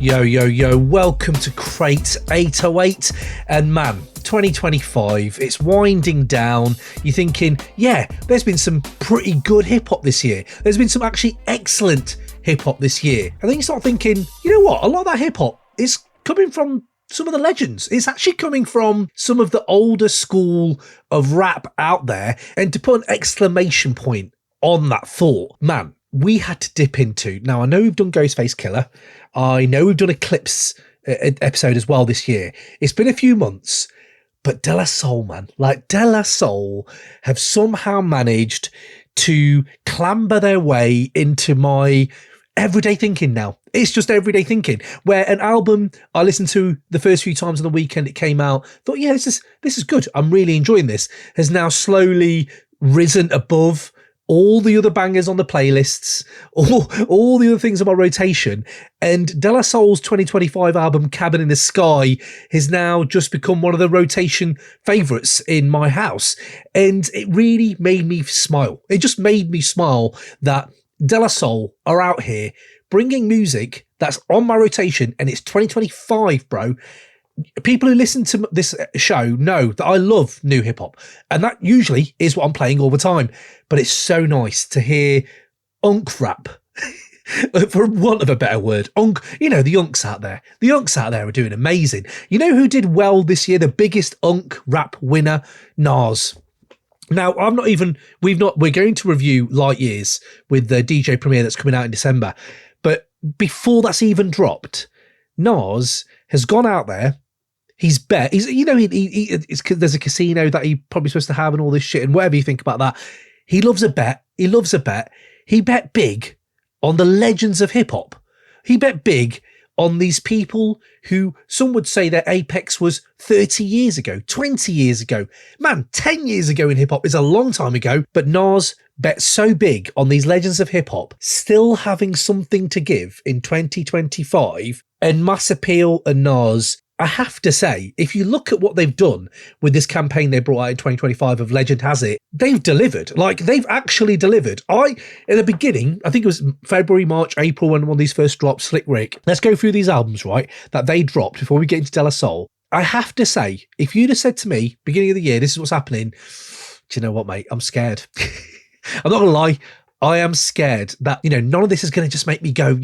Yo, yo, yo, welcome to Crate 808. And man, 2025, it's winding down. You're thinking, yeah, there's been some pretty good hip-hop this year. There's been some actually excellent hip-hop this year. And then you start thinking, you know what, a lot of that hip-hop is coming from some of the legends. It's actually coming from some of the older school of rap out there. And to put an exclamation point on that thought, man, we had to dip into. Now, I know we've done Ghostface Killer. I know we've done Eclipse episode as well this year. It's been a few months, but De La Soul, man, like De La Soul have somehow managed to clamber their way into my everyday thinking now. It's just everyday thinking, where an album I listened to the first few times on the weekend it came out, thought, yeah, this is good. I'm really enjoying this, has now slowly risen above all the other bangers on the playlists, all the other things on my rotation. And De La Soul's 2025 album, Cabin in the Sky, has now just become one of the rotation favourites in my house. And it really made me smile. It just made me smile that De La Soul are out here bringing music that's on my rotation, and it's 2025, bro. People who listen to this show know that I love new hip hop, and that usually is what I'm playing all the time. But it's so nice to hear unk rap, for want of a better word. Unk, you know, the unks out there. The unks out there are doing amazing. You know who did well this year? The biggest unk rap winner, Nas. Now, we're going to review Light Years with the DJ premiere that's coming out in December. But before that's even dropped, Nas has gone out there. He's bet. There's a casino that he probably supposed to have and all this shit and whatever you think about that. He loves a bet. He loves a bet. He bet big on the legends of hip hop. He bet big on these people who some would say their apex was 30 years ago, 20 years ago. Man, 10 years ago in hip hop is a long time ago, but Nas bet so big on these legends of hip hop still having something to give in 2025. And Mass Appeal and Nas, I have to say, if you look at what they've done with this campaign they brought out in 2025 of Legend Has It, they've delivered. Like, they've actually delivered. In the beginning, I think it was February, March, April, when one of these first dropped, Slick Rick. Let's go through these albums, right, that they dropped before we get into De La Soul. I have to say, if you'd have said to me, beginning of the year, this is what's happening, do you know what, mate? I'm scared. I'm not going to lie. I am scared that, none of this is going to just make me go,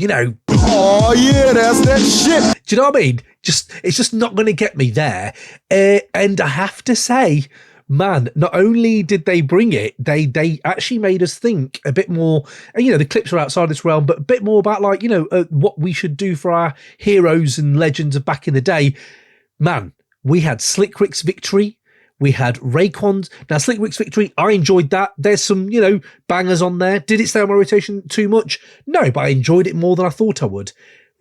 oh yeah, that's that shit. Do you know what I mean? It's just not going to get me there. And I have to say, man, not only did they bring it, they actually made us think a bit more, and the clips are outside this realm, but a bit more about what we should do for our heroes and legends of back in the day. Man, we had Slick Rick's Victory. We had Raekwon's. Now, Slick Rick's Victory, I enjoyed that. There's some, bangers on there. Did it stay on my rotation too much? No, but I enjoyed it more than I thought I would.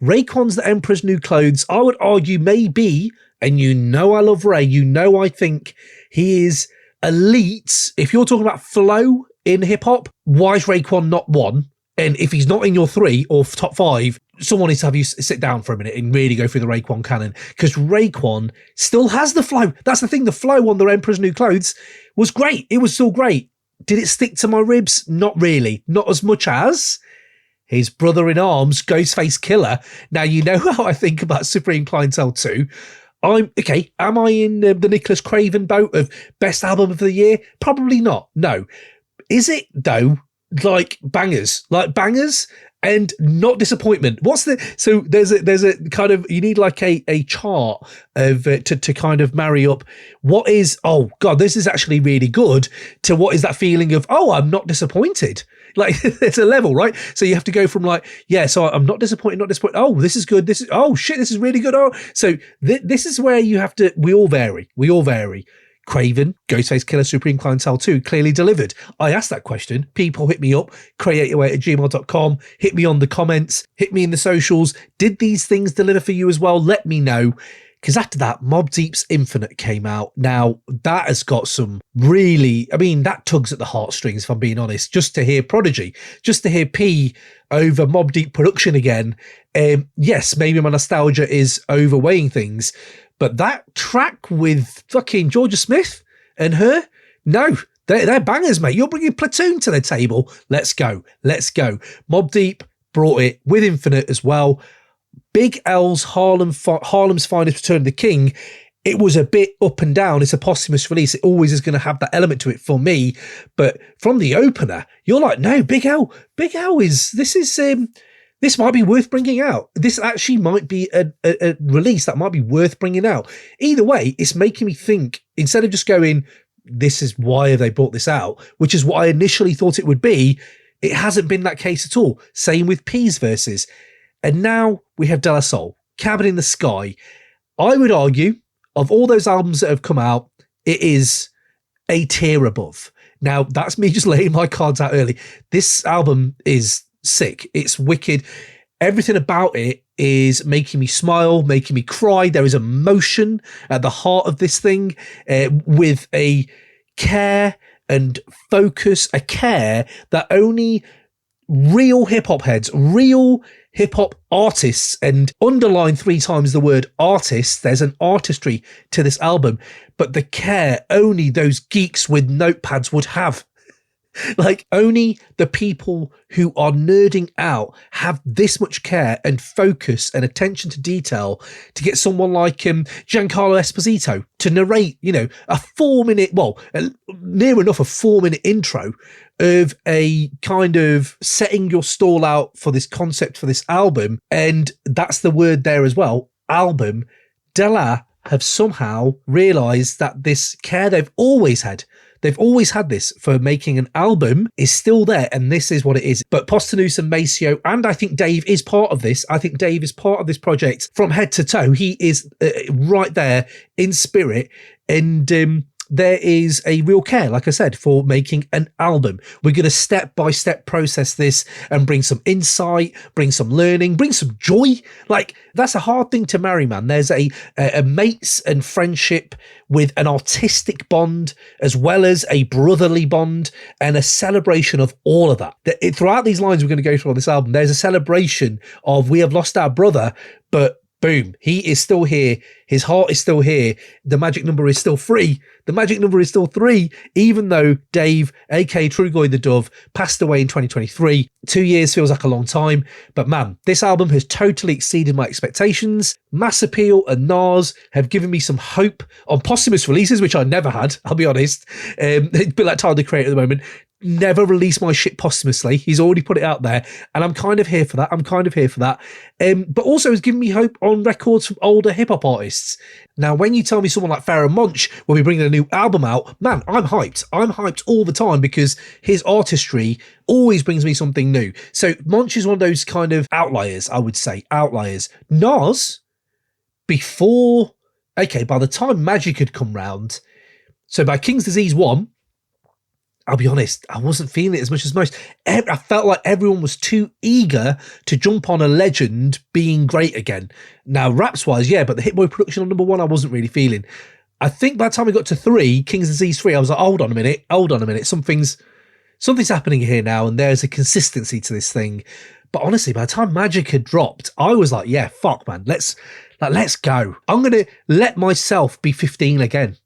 Raekwon's The Emperor's New Clothes, I would argue maybe, and I love Ray, I think he is elite. If you're talking about flow in hip-hop, why is Raekwon not one? And if he's not in your 3 or top 5, someone needs to have you sit down for a minute and really go through the Raekwon canon, because Raekwon still has the flow. That's the thing. The flow on The Emperor's New Clothes was great. It was still great. Did it stick to my ribs? Not really. Not as much as his brother-in-arms, Ghostface Killer. Now, you know how I think about Supreme Clientele 2. Am I in the Nicholas Craven boat of best album of the year? Probably not. No. Is it, though? Like bangers and not disappointment. So there's a kind of, you need like a chart of to kind of marry up what is, oh God, this is actually really good, to what is that feeling of, oh, I'm not disappointed. Like it's a level, right? So you have to go from so I'm not disappointed. Oh, this is good. Oh shit, this is really good. Oh, so this is where you have to, we all vary. Craven, Ghostface Killer, Supreme Clientele 2 clearly delivered. I asked that question. People hit me up, crate808@gmail.com. Hit me on the comments. Hit me in the socials. Did these things deliver for you as well? Let me know. Because after that, Mobb Deep's Infinite came out. Now, that has got some really, that tugs at the heartstrings, if I'm being honest. Just to hear Prodigy, just to hear P over Mobb Deep production again. Yes, maybe my nostalgia is overweighing things. But that track with fucking Georgia Smith and her, no, they're bangers, mate. You're bringing Platoon to the table. Let's go. Mobb Deep brought it with Infinite as well. Big L's Harlem's Finest Return of the King, it was a bit up and down. It's a posthumous release. It always is going to have that element to it for me. But from the opener, you're like, no, Big L this might be worth bringing out. This actually might be a release that might be worth bringing out. Either way, it's making me think, instead of just going, this is why have they brought this out, which is what I initially thought it would be, it hasn't been that case at all. Same with P's verses. And now we have De La Soul, Cabin in the Sky. I would argue, of all those albums that have come out, it is a tier above. Now, that's me just laying my cards out early. This album is sick. It's wicked. Everything about it is making me smile, making me cry. There is emotion at the heart of this thing, with a care and focus, a care that only real hip-hop heads, real hip-hop artists, and underline 3 times the word artists, there's an artistry to this album, but the care only those geeks with notepads would have. Like, only the people who are nerding out have this much care and focus and attention to detail to get someone like Giancarlo Esposito to narrate, a 4-minute, near enough a 4-minute intro of a kind of setting your stall out for this concept for this album. And that's the word there as well, album. De La have somehow realised that this care they've always had this for making an album is still there, and this is what it is. But Posthumous and Maceo, and I think Dave is part of this. I think Dave is part of this project from head to toe. He is right there in spirit, and there is a real care, like I said, for making an album. We're going to step by step process this and bring some insight, bring some learning, bring some joy. Like, that's a hard thing to marry, man. There's a mates and friendship with an artistic bond, as well as a brotherly bond, and a celebration of all of that. Throughout these lines we're going to go through on this album, there's a celebration of, we have lost our brother, but boom, he is still here. His heart is still here. The magic number is still 3. The magic number is still 3, even though Dave, aka Trugoy the Dove, passed away in 2023. 2 years feels like a long time. But man, this album has totally exceeded my expectations. Mass Appeal and Nas have given me some hope on posthumous releases, which I never had, I'll be honest. It's a bit like Tyler, the Creator, at the moment. Never release my shit posthumously. He's already put it out there, and I'm kind of here for that. But also has given me hope on records from older hip-hop artists. Now, when you tell me someone like Pharoah Monch will be bringing a new album out, man, I'm hyped. I'm hyped all the time because his artistry always brings me something new. So Monch is one of those kind of outliers, I would say. Outliers. Nas, by the time Magic had come round, so by King's Disease 1, I'll be honest, I wasn't feeling it as much as most. I felt like everyone was too eager to jump on a legend being great again. Now, raps-wise, yeah, but the Hit Boy production on number 1, I wasn't really feeling. I think by the time we got to 3, King's Disease 3, I was like, hold on a minute. Something's happening here now, and there's a consistency to this thing. But honestly, by the time Magic had dropped, I was like, yeah, fuck, man, let's go. I'm going to let myself be 15 again.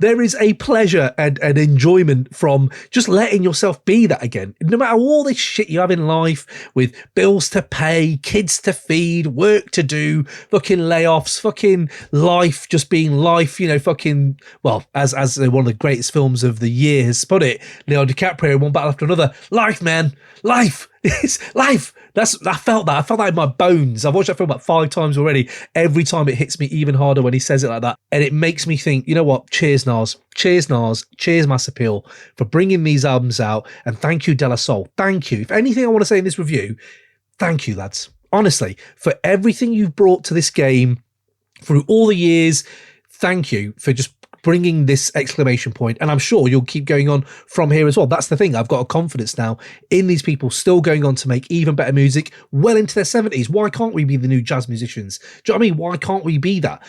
There is a pleasure and an enjoyment from just letting yourself be that again. No matter all this shit you have in life, with bills to pay, kids to feed, work to do, fucking layoffs, fucking life just being life, fucking, well, as one of the greatest films of the year has put it, Leonardo DiCaprio, one battle after another. Life, man. Life. It's life. I felt that in my bones. I've watched that film about 5 times already. Every time it hits me even harder when he says it like that. And it makes me think, you know what? Cheers, Nas. Cheers, Nas. Cheers, Mass Appeal, for bringing these albums out. And thank you, De La Soul. Thank you. If anything I want to say in this review, thank you, lads. Honestly, for everything you've brought to this game through all the years, thank you for just bringing this exclamation point, and I'm sure you'll keep going on from here as well. That's the thing. I've got a confidence now in these people still going on to make even better music well into their 70s. Why can't we be the new jazz musicians? Do you know what I mean? Why can't we be that?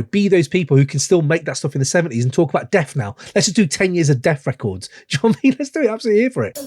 Be those people who can still make that stuff in the 70s and talk about Def now. Let's just do 10 years of Def records. Do you know what I mean? Let's do it. Absolutely here for it.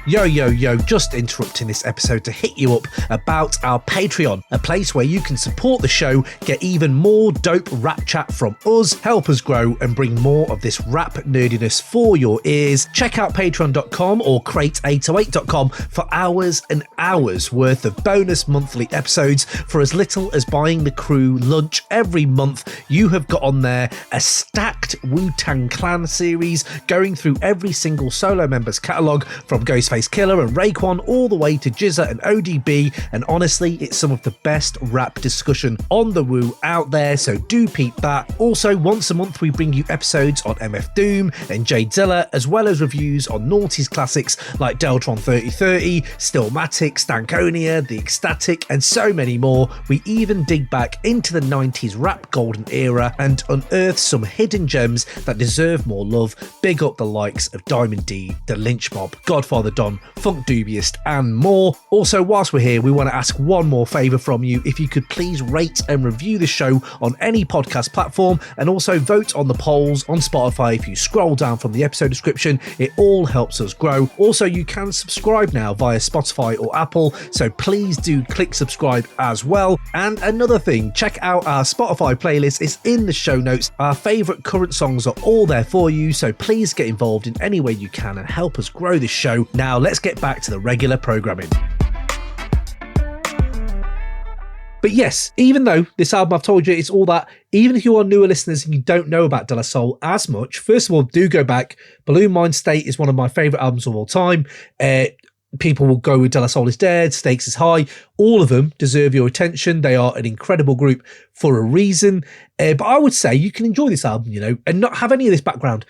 Yo, just interrupting this episode to hit you up about our Patreon, a place where you can support the show, get even more dope rap chat from us, help us grow and bring more of this rap nerdiness for your ears. Check out patreon.com or crate808.com for hours and hours worth of bonus monthly episodes for as little as buying the crew lunch every month. You have got on there a stacked Wu-Tang Clan series going through every single solo member's catalogue from Ghostface Killer and Raekwon all the way to Jizza and ODB, and honestly it's some of the best rap discussion on the Wu out there, so do peep that. Also, once a month we bring you episodes on MF Doom and Jadzilla, as well as reviews on noughties classics like Deltron 3030, Stillmatic, Stankonia, The Ecstatic and so many more. We even dig back into the 90s rap golden era and unearth some hidden gems that deserve more love. Big up the likes of Diamond D, The Lynch Mob, Godfather Don, Funk Dubious and more. Also, whilst we're here, we want to ask one more favour from you. If you could please rate and review the show on any podcast platform, and also vote on the polls on Spotify. If you scroll down from the episode description, it all helps us grow. Also, you can subscribe now via Spotify or Apple, so please do click subscribe as well. And another thing, check out our Spotify playlist. It's in the show notes. Our favourite current songs are all there for you, so please get involved in any way you can and help us grow this show. Now let's get back to the regular programming. But yes, even though this album, I've told you, it's all that, even if you are newer listeners and you don't know about De La Soul as much, first of all, do go back. Balloon Mind State is one of my favourite albums of all time. People will go with De La Soul is Dead, Stakes is High. All of them deserve your attention. They are an incredible group for a reason. But I would say you can enjoy this album, you know, and not have any of this background.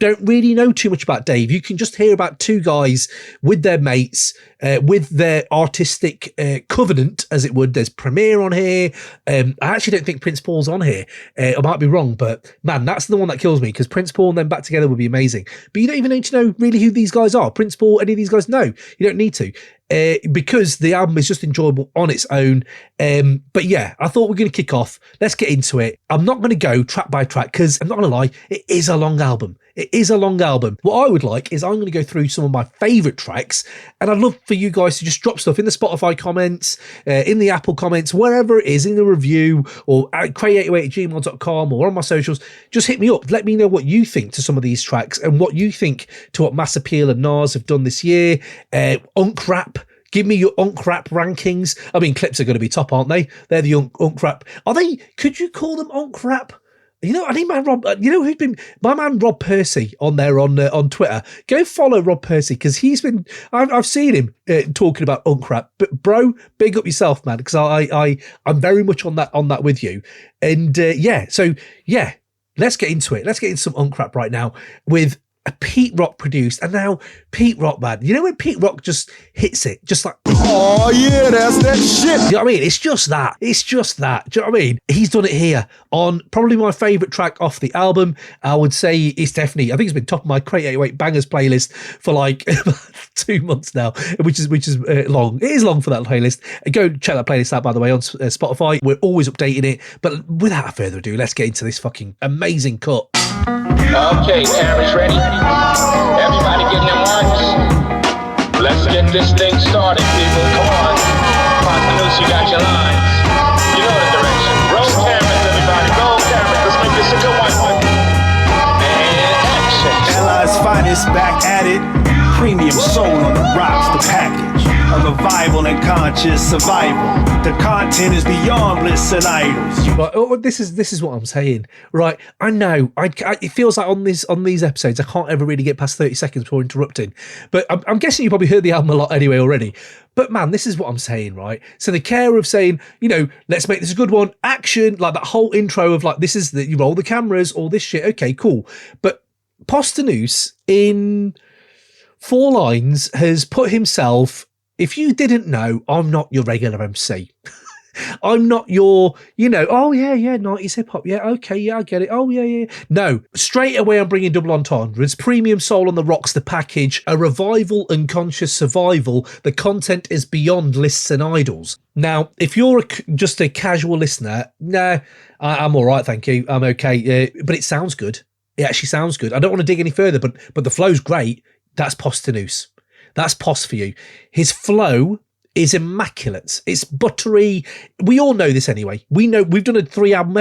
Don't really know too much about Dave. You can just hear about two guys with their mates, with their artistic covenant, as it would. There's Premier on here. I actually don't think Prince Paul's on here. I might be wrong, but man, that's the one that kills me, because Prince Paul and them back together would be amazing. But you don't even need to know really who these guys are. Prince Paul, any of these guys? No, you don't need to. Because the album is just enjoyable on its own. But yeah, I thought we're going to kick off. Let's get into it. I'm not going to go track by track because I'm not going to lie, it is a long album. It is a long album. What I would like is I'm going to go through some of my favourite tracks, and I'd love for you guys to just drop stuff in the Spotify comments, in the Apple comments, wherever it is, in the review, or at crate808@gmail.com, or on my socials. Just hit me up. Let me know what you think to some of these tracks and what you think to what Mass Appeal and Nas have done this year. Unk Rap. Give me your Unk Rap rankings. I mean, Clips are going to be top, aren't they? They're the Unk Rap. Are they? Could you call them Unk Rap? You know, I need my Rob. You know who's been my man Rob Percy on there on Twitter. Go follow Rob Percy, because he's been. I've seen him talking about Unk Rap. But bro, big up yourself, man, because I'm very much on that with you. And so let's get into it. Let's get into some Unk Rap right now with a Pete Rock produced. And now Pete Rock, man, you know when Pete Rock just hits it, just like, oh yeah, that's that shit. You know what I mean? It's just that. It's just that. Do you know what I mean? He's done it here on probably my favourite track off the album. I would say it's definitely, I think it's been top of my Crate 808 Bangers playlist for like 2 months now, which is long. It is long for that playlist. Go check that playlist out, by the way, on Spotify. We're always updating it. But without further ado, let's get into this fucking amazing cut. Okay, cameras ready? Everybody getting their marks? Let's get this thing started, people. Come on. Continuous, you got your lines. You know the direction. Roll cameras, everybody. Roll cameras. Let's make this a good one. And action. Allies finest back at it. Premium soul on the rocks, the package. A revival and conscious survival. The content is beyond bliss and idols. Right, this is what I'm saying. Right, I know. It feels like on these episodes, I can't ever really get past 30 seconds before interrupting. But I'm guessing you probably heard the album a lot anyway already. But man, this is what I'm saying, right? So the care of saying, you know, let's make this a good one. Action, like that whole intro of like, this is you roll the cameras, all this shit. Okay, cool. But Posthumous in 4 lines has put himself. If you didn't know, I'm not your regular MC. I'm not your, oh yeah, 90s hip hop. Yeah, okay, yeah, I get it. Oh yeah. No, straight away I'm bringing double entendres, premium soul on the rocks, the package, a revival and conscious survival. The content is beyond lists and idols. Now, if you're just a casual listener, nah, I'm all right, thank you. I'm okay. But it sounds good. It actually sounds good. I don't want to dig any further, but the flow's great. That's Posthumous. That's Poss for you. His flow is immaculate. It's buttery. We all know this anyway. We know we've done a 3-album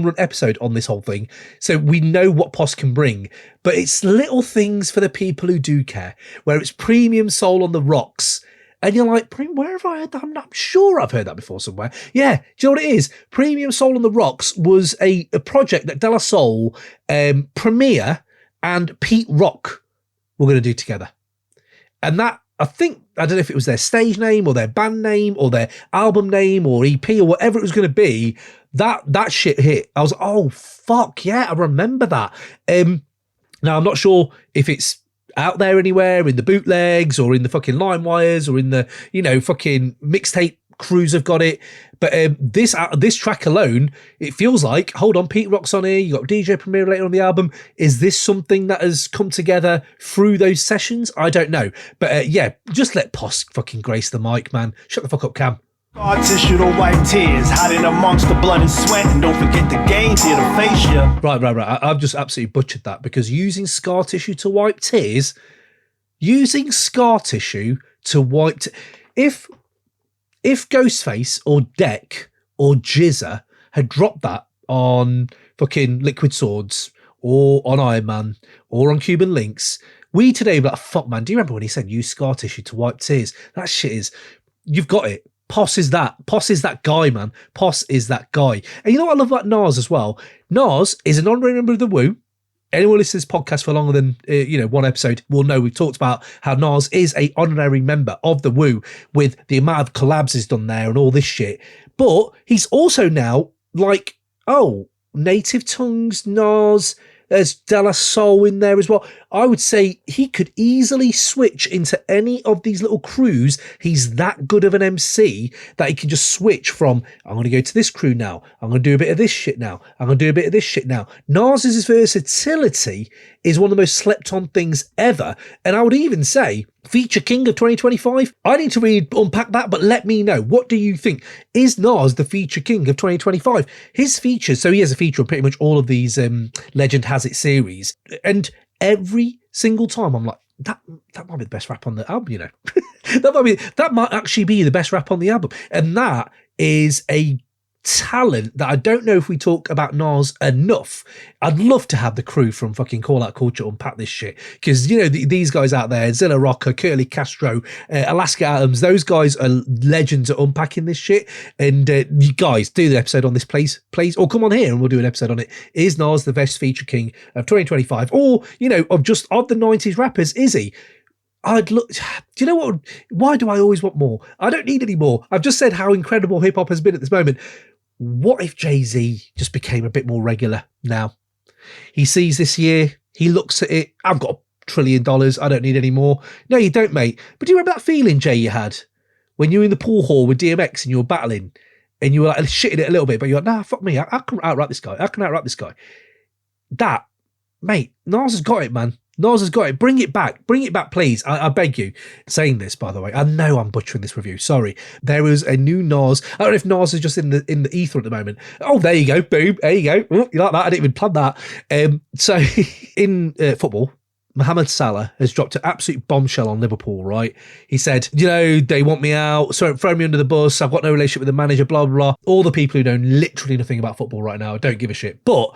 run episode on this whole thing. So we know what Poss can bring, but it's little things for the people who do care, where it's Premium Soul on the Rocks. And you're like, where have I heard that? I'm not sure I've heard that before somewhere. Yeah, do you know what it is? Premium Soul on the Rocks was a project that De La Soul, Premier and Pete Rock were going to do together. And that, I don't know if it was their stage name or their band name or their album name or EP or whatever it was going to be, that shit hit. I was like, oh, fuck, yeah, I remember that. Now, I'm not sure if it's out there anywhere in the bootlegs or in the fucking LimeWires or in the, fucking mixtape crews have got it. But this track alone, it feels like, hold on, Pete Rock's on here, you got DJ Premier later on the album. Is this something that has come together through those sessions? I don't know. But just let Poss fucking grace the mic, man. Shut the fuck up, Cam. Scar tissue to wipe tears, hiding amongst the blood and sweat, and don't forget the games here to face you. Right. I've just absolutely butchered that, because using scar tissue to wipe tears, if Ghostface or Deck or Jizza had dropped that on fucking Liquid Swords or on Iron Man or on Cuban Links, we today would be like, fuck man, do you remember when he said use scar tissue to wipe tears? That shit is, you've got it. Poss is that guy, man. Poss is that guy. And you know what I love about Nas as well? Nas is an honorary member of the Wu. Anyone listening to this podcast for longer than one episode will know we've talked about how Nas is a honorary member of the Wu, with the amount of collabs he's done there and all this shit. But he's also now like, Native Tongues, Nas, there's De La Soul in there as well. I would say he could easily switch into any of these little crews. He's that good of an MC that he can just switch from, I'm going to go to this crew now. I'm going to do a bit of this shit now. I'm going to do a bit of this shit now. Nas's versatility is one of the most slept on things ever. And I would even say feature king of 2025. I need to really unpack that, but let me know. What do you think? Is Nas the feature king of 2025? His features, so he has a feature on pretty much all of these Legend Has It series. And every single time I'm like, that might be the best rap on the album, that might actually be the best rap on the album. And that is a talent that I don't know if we talk about Nas enough. I'd love to have the crew from fucking Call Out Culture unpack this shit, because these guys out there, Zilla Rocker, Curly Castro, Alaska Adams, those guys are legends at unpacking this shit. And you guys do the episode on this, please, or come on here and we'll do an episode on it. Is Nas the best feature king of 2025, or of the 90s rappers? Is he? I'd look, do you know what? Why do I always want more? I don't need any more. I've just said how incredible hip hop has been at this moment. What if Jay-Z just became a bit more regular now? He sees this year, he looks at it, I've got $1 trillion, I don't need any more. No, you don't, mate. But do you remember that feeling, Jay, you had when you were in the pool hall with DMX and you were battling and you were like shitting it a little bit, but you're like, nah, fuck me, I can outrap this guy. That, mate, Nas has got it, man. Nas has got it. Bring it back, please. I beg you. Saying this, by the way, I know I'm butchering this review. Sorry. There was a new Nas. I don't know if Nas is just in the ether at the moment. Oh, there you go. Boom. There you go. Ooh, you like that? I didn't even plan that. So in football, Mohamed Salah has dropped an absolute bombshell on Liverpool, right? He said, they want me out, so throw me under the bus. I've got no relationship with the manager, blah, blah, blah. All the people who know literally nothing about football right now don't give a shit. But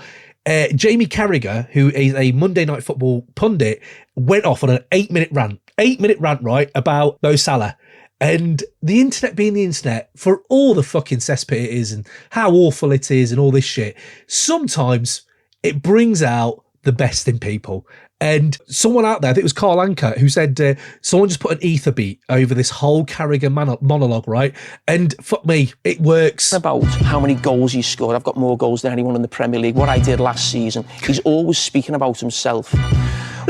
Jamie Carragher, who is a Monday Night Football pundit, went off on an 8-minute rant, right, about Mo Salah. And the internet being the internet, for all the fucking cesspit it is and how awful it is and all this shit, sometimes it brings out the best in people. And someone out there, I think it was Carl Anker, who said someone just put an ether beat over this whole Carragher monologue, right? And fuck me, it works. About how many goals he scored. I've got more goals than anyone in the Premier League. What I did last season. He's always speaking about himself.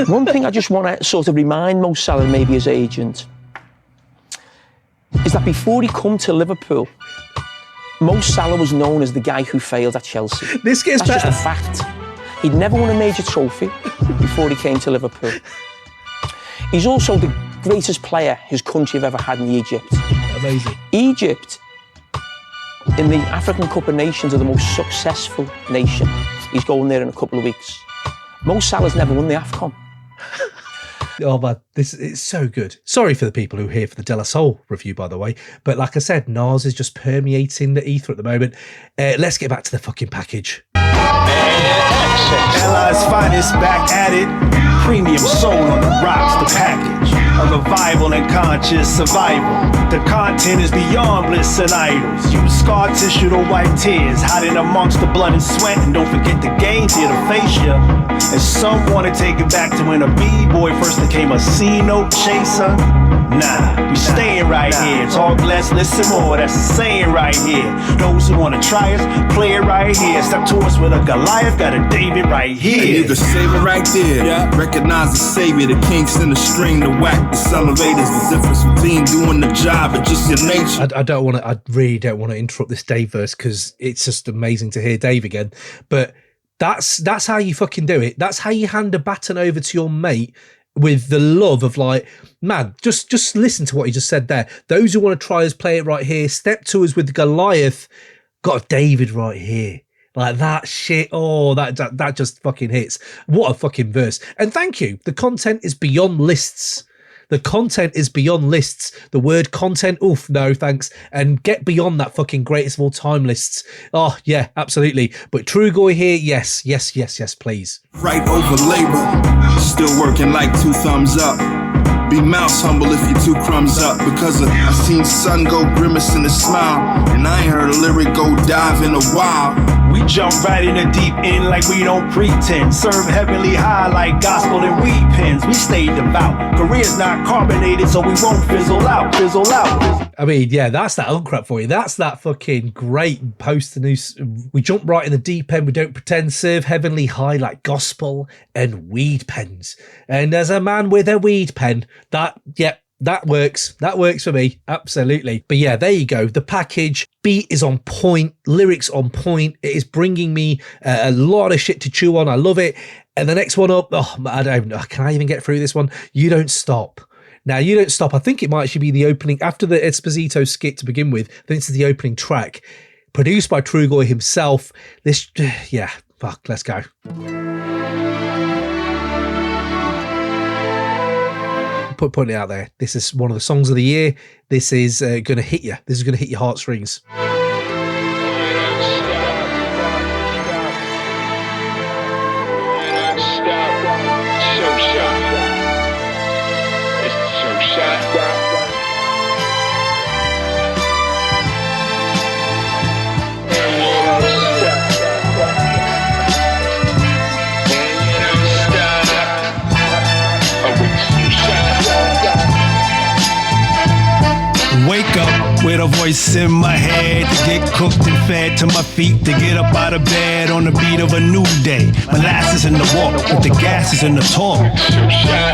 One thing I just want to sort of remind Mo Salah, maybe his agent, is that before he come to Liverpool, Mo Salah was known as the guy who failed at Chelsea. This gets That's better. Just a fact. He'd never won a major trophy before he came to Liverpool. He's also the greatest player his country have ever had in Egypt. Amazing. Egypt, in the African Cup of Nations, are the most successful nation. He's going there in a couple of weeks. Mo Salah's never won the AFCON. Oh man, it's so good. Sorry for the people who are here for the De La Soul review, by the way. But like I said, Nas is just permeating the ether at the moment. Let's get back to the fucking package. Allies finest back at it. Premium soul on the rocks, the package. A revival and conscious survival. The content is beyond bliss and idols. Use scar tissue to wipe tears, hiding amongst the blood and sweat. And don't forget the games here to face ya. And some wanna take it back to when a B-boy first became a C-note chaser. Nah, we staying right here. Talk less, listen more. That's the saying right here. Those who wanna try us, play it right here. Step to us with a Goliath, got a David right here. And you can save it right there. Yeah. Recognize the savior, the Kingston, the string, the whack, the elevators. The difference between doing the job and just your nature. I really don't want to interrupt this Dave verse because it's just amazing to hear Dave again. But that's how you fucking do it. That's how you hand a baton over to your mate with the love of like, man, just listen to what he just said there. Those who want to try us, play it right here. Step to us with Goliath. Got a David right here. Like that shit. Oh, that just fucking hits. What a fucking verse. And thank you. The content is beyond lists. The content is beyond lists. The word content, oof, no thanks. And get beyond that fucking greatest of all time lists. Oh, yeah, absolutely. But Trugoy here, yes, please. Right over labor, still working like 2 thumbs up. Be mouse humble if you 2 crumbs up. Because I seen sun go grimace in a smile, and I ain't heard a lyric go dive in a while. We jump right in the deep end like we don't pretend. Serve heavenly high like gospel and weed pens. We stay devout. Career's not carbonated, so we won't fizzle out. I mean, yeah, that's that uncrap for you. That's that fucking great poster news. We jump right in the deep end. We don't pretend. Serve heavenly high like gospel and weed pens. And as a man with a weed pen, that works. That works for me. Absolutely. But yeah, there you go. The package, beat is on point, lyrics on point. It is bringing me a lot of shit to chew on. I love it. And the next one up, I don't know. Can I even get through this one? You Don't Stop. Now, You Don't Stop. I think it might actually be the opening after the Esposito skit to begin with. I think this is the opening track, produced by Trugoy himself. Let's go. Putting it out there. This is one of the songs of the year. This is going to hit you. This is going to hit your heartstrings. Wake up with a voice in my head to get cooked and fed to my feet to get up out of bed on the beat of a new day. Molasses in the walk with the gases in the talk.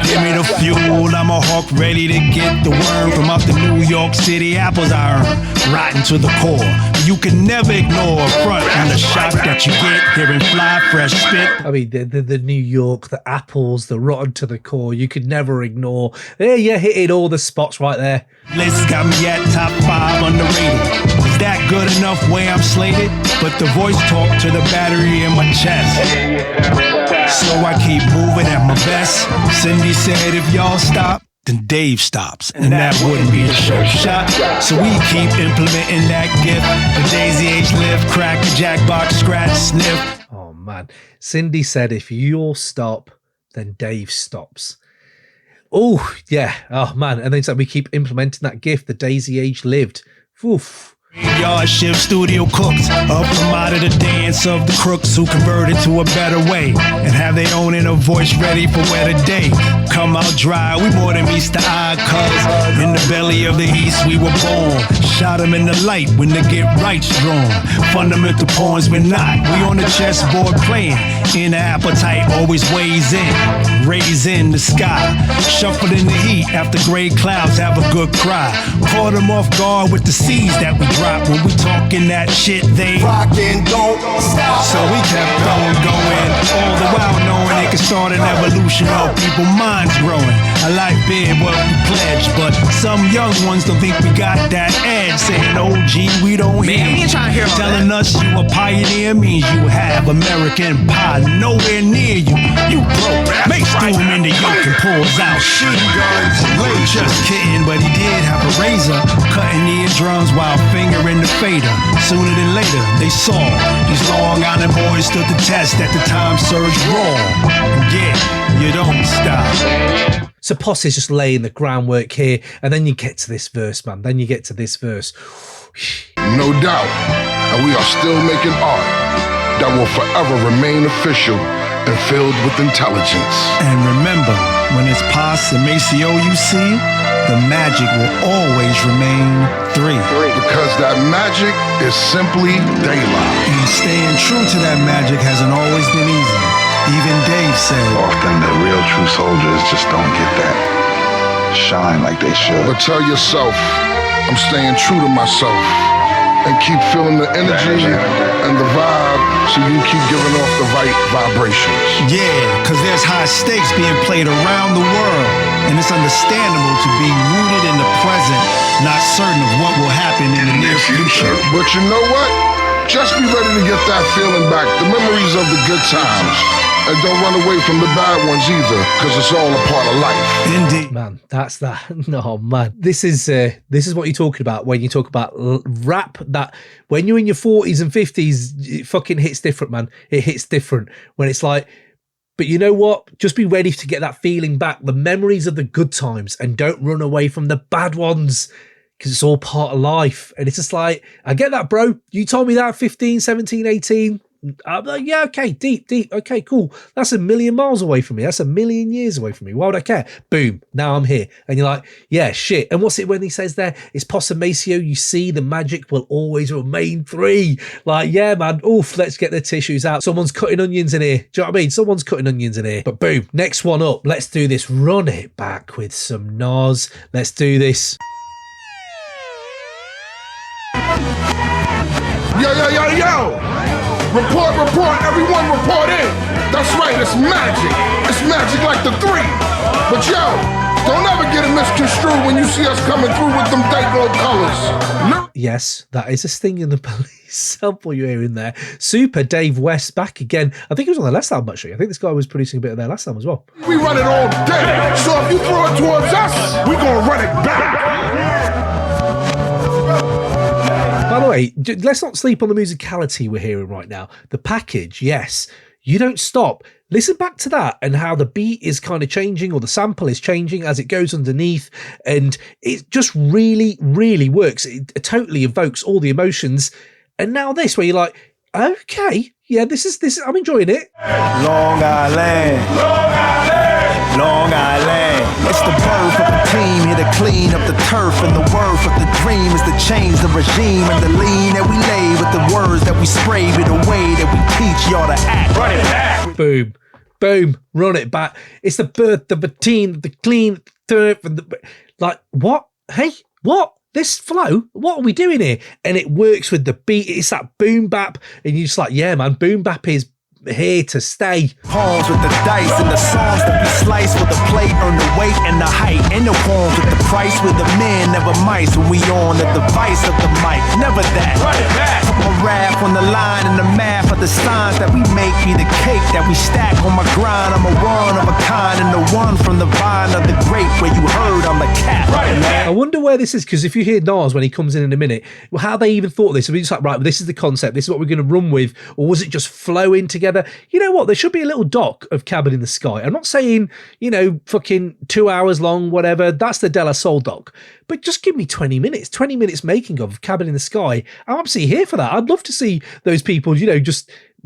Give me the fuel, I'm a hawk ready to get the worm from out the New York City apples I earn, rotten to the core. You can never ignore a front and the shock that you get hearing fly fresh spit. I mean, the New York, the apples, the rotten to the core, you could never ignore. There you hitting all the spots right there. List got me at top 5 underrated. Is that good enough way I'm slated? But the voice talk to the battery in my chest. So I keep moving at my best. Cindy said if y'all stop, then Dave stops. And that wouldn't be the show shot. So we keep implementing that gift. The Daisy H lift, crack, jackbox, scratch, sniff. Oh man. Cindy said if you all stop, then Dave stops. Oh, yeah. Oh, man. And then so we keep implementing that gift. The Daisy Age lived. Oof. Yard shift studio cooks up from out of the dance of the crooks who converted to a better way and have their own inner voice ready for where the day come out dry. We more than meets the eye, cuz in the belly of the east we were born. Shot them in the light when the get right's drawn. Fundamental pawns we're not. We on the chessboard playing. Inner appetite always weighs in. Raise in the sky. Shuffled in the heat after gray clouds have a good cry. Caught them off guard with the seeds that we drop when we talking that shit. They rockin' don't stop. So we kept on going, all the while knowing it could start an evolution of people minds growing. A life bid what we pledged, but some young ones don't think we got that edge. Saying, OG, we don't hear. Man, we ain't trying to hear all Telling us you a pioneer means you have American pie nowhere near you. You broke. Make him in the yoke and pulls out shit guns. Just kidding, but he did have a razor, cutting eardrums while fingering the fader. Sooner than later, they saw these Long Island boys stood the test at the time surge raw. Yeah, you don't stop. So Posse is just laying the groundwork here, and then you get to this verse, man. Then you get to this verse. No doubt, and we are still making art that will forever remain official and filled with intelligence. And remember, when it's Posse and Maceo you see, the magic will always remain 3. Because that magic is simply daylight. And staying true to that magic hasn't always been easy. Even Dave said, often the real true soldiers just don't get that shine like they should. But tell yourself, I'm staying true to myself. And keep feeling the energy and the vibe so you keep giving off the right vibrations. yeah, because there's high stakes being played around the world. And it's understandable to be rooted in the present, not certain of what will happen in the near future. But you know what? Just be ready to get that feeling back, the memories of the good times. And don't run away from the bad ones either, because it's all a part of life. Indeed. Man, that's that. No, man. This is what you're talking about when you talk about rap, that when you're in your 40s and 50s, it fucking hits different, man. It hits different when it's like, but you know what? Just be ready to get that feeling back, the memories of the good times, and don't run away from the bad ones, because it's all part of life. And it's just like, I get that, bro. You told me that at 15, 17, 18. I'm like, yeah, okay, deep. Okay, cool. That's a million miles away from me. That's a million years away from me. Why would I care? Boom. Now I'm here. And you're like, yeah, shit. And what's it when he says there? It's Posse Maceo. You see, the magic will always remain 3. Like, yeah, man. Oof, let's get the tissues out. Someone's cutting onions in here. Do you know what I mean? Someone's cutting onions in here. But boom, next one up. Let's do this. Run it back with some Nas. Let's do this. Yo. Report, everyone report in. That's right, it's magic. It's magic like the 3. But yo, don't ever get it misconstrued when you see us coming through with them Dayglow colors. Yes, that is a Sting in the Police sample you're hearing there. Super Dave West back again. I think it was on the last album, actually. I think this guy was producing a bit of their last album as well. We run it all day, so if you throw it towards us, we gonna run it back. By the way, let's not sleep on the musicality we're hearing right now. The package, yes, you don't stop. Listen back to that and how the beat is kind of changing, or the sample is changing as it goes underneath. And it just really, really works. It totally evokes all the emotions. And now this, where you're like, okay, yeah, this is, I'm enjoying it. Long Island. Long Island. It's the birth of the team here to clean up the turf, and the worth of the dream is to change the regime and the lean that we lay with the words that we spray with the way that we teach y'all to act. Run it back. Boom, run it back. It's the birth of a team, the clean turf, and the like. What? Hey, what? This flow, what are we doing here? And it works with the beat. It's that boom bap, and you're just like, yeah, man, boom bap is here to stay. Pawns with the dice and the songs that we slice with the plate, earn the weight and the height. And the poems with the price with the men, never mice. When we on the device of the mic, never that. Run it back. Put my rap on the line and the math of the signs that we make be the cake that we stack on my grind. I'm a one of a kind and the one from the vine of the grape where you heard I'm the cat. I wonder where this is, because if you hear Nas when he comes in a minute, how they even thought this. Are we just like, right, this is the concept, this is what we're going to run with, or was it just flowing together? You know what? There should be a little doc of Cabin in the Sky. I'm not saying, fucking 2 hours long, whatever. That's the De La Soul doc. But just give me 20 minutes making of Cabin in the Sky. I'm absolutely here for that. I'd love to see those people,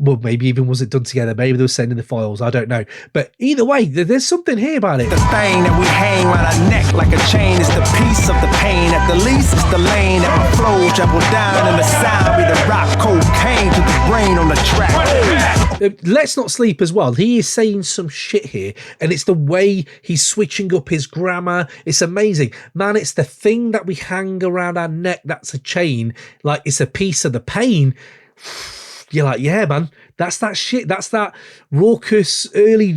well, maybe even was it done together? Maybe they were sending the files. I don't know. But either way, there's something here about it. The thing that we hang around our neck like a chain is the piece of the pain. At the least, it's the lane that my flow travel down, and the sound be the rock cocaine to the brain on the track. Let's not sleep as well. He is saying some shit here, and it's the way he's switching up his grammar. It's amazing. Man, it's the thing that we hang around our neck that's a chain, like it's a piece of the pain. You're like, yeah, man, That's that shit. That's that raucous, early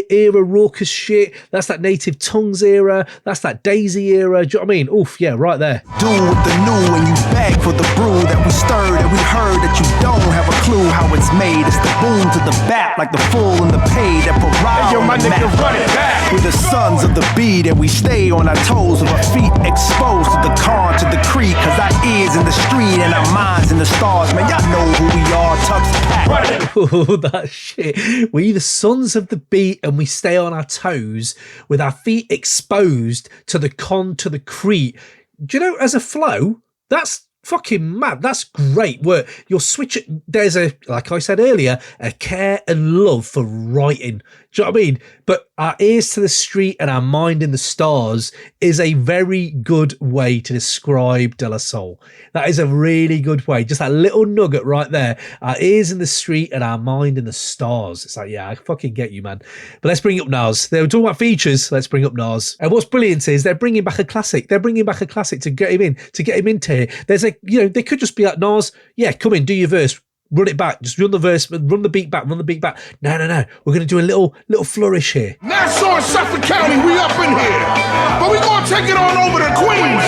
era raucous shit. That's that Native Tongues era. That's that Daisy era. Do you know what I mean? Oof, yeah, right there. Do with the new and you beg for the brew that we stirred and we heard that you don't have a clue how it's made. It's the boom to the back like the full and the pay that provide. Yo, my nigga, run it back. We're the sons of the beat and we stay on our toes with our feet exposed to the con, to the creek, cause our ears in the street and our minds in the stars. Man, y'all know who we are, Tux Pack. Oh, that shit. We the sons of the beat and we stay on our toes with our feet exposed to the con, to the creek. Do you know, as a flow, that's fucking mad. That's great work. You're switching. There's like I said earlier, a care and love for writing. Do you know what I mean? But our ears to the street and our mind in the stars is a very good way to describe De La Soul. That is a really good way. Just that little nugget right there. Our ears in the street and our mind in the stars. It's like, yeah, I fucking get you, man. But let's bring up Nas. They were talking about features. Let's bring up Nas. And what's brilliant is they're bringing back a classic. They're bringing back a classic to get him in, to get him into here. There's they could just be like, Nas, yeah, come in, do your verse. Run it back. Just run the verse, run the beat back, run the beat back. No. We're going to do a little flourish here. Nassau and Suffolk County, we up in here. But we going to take it on over to Queens.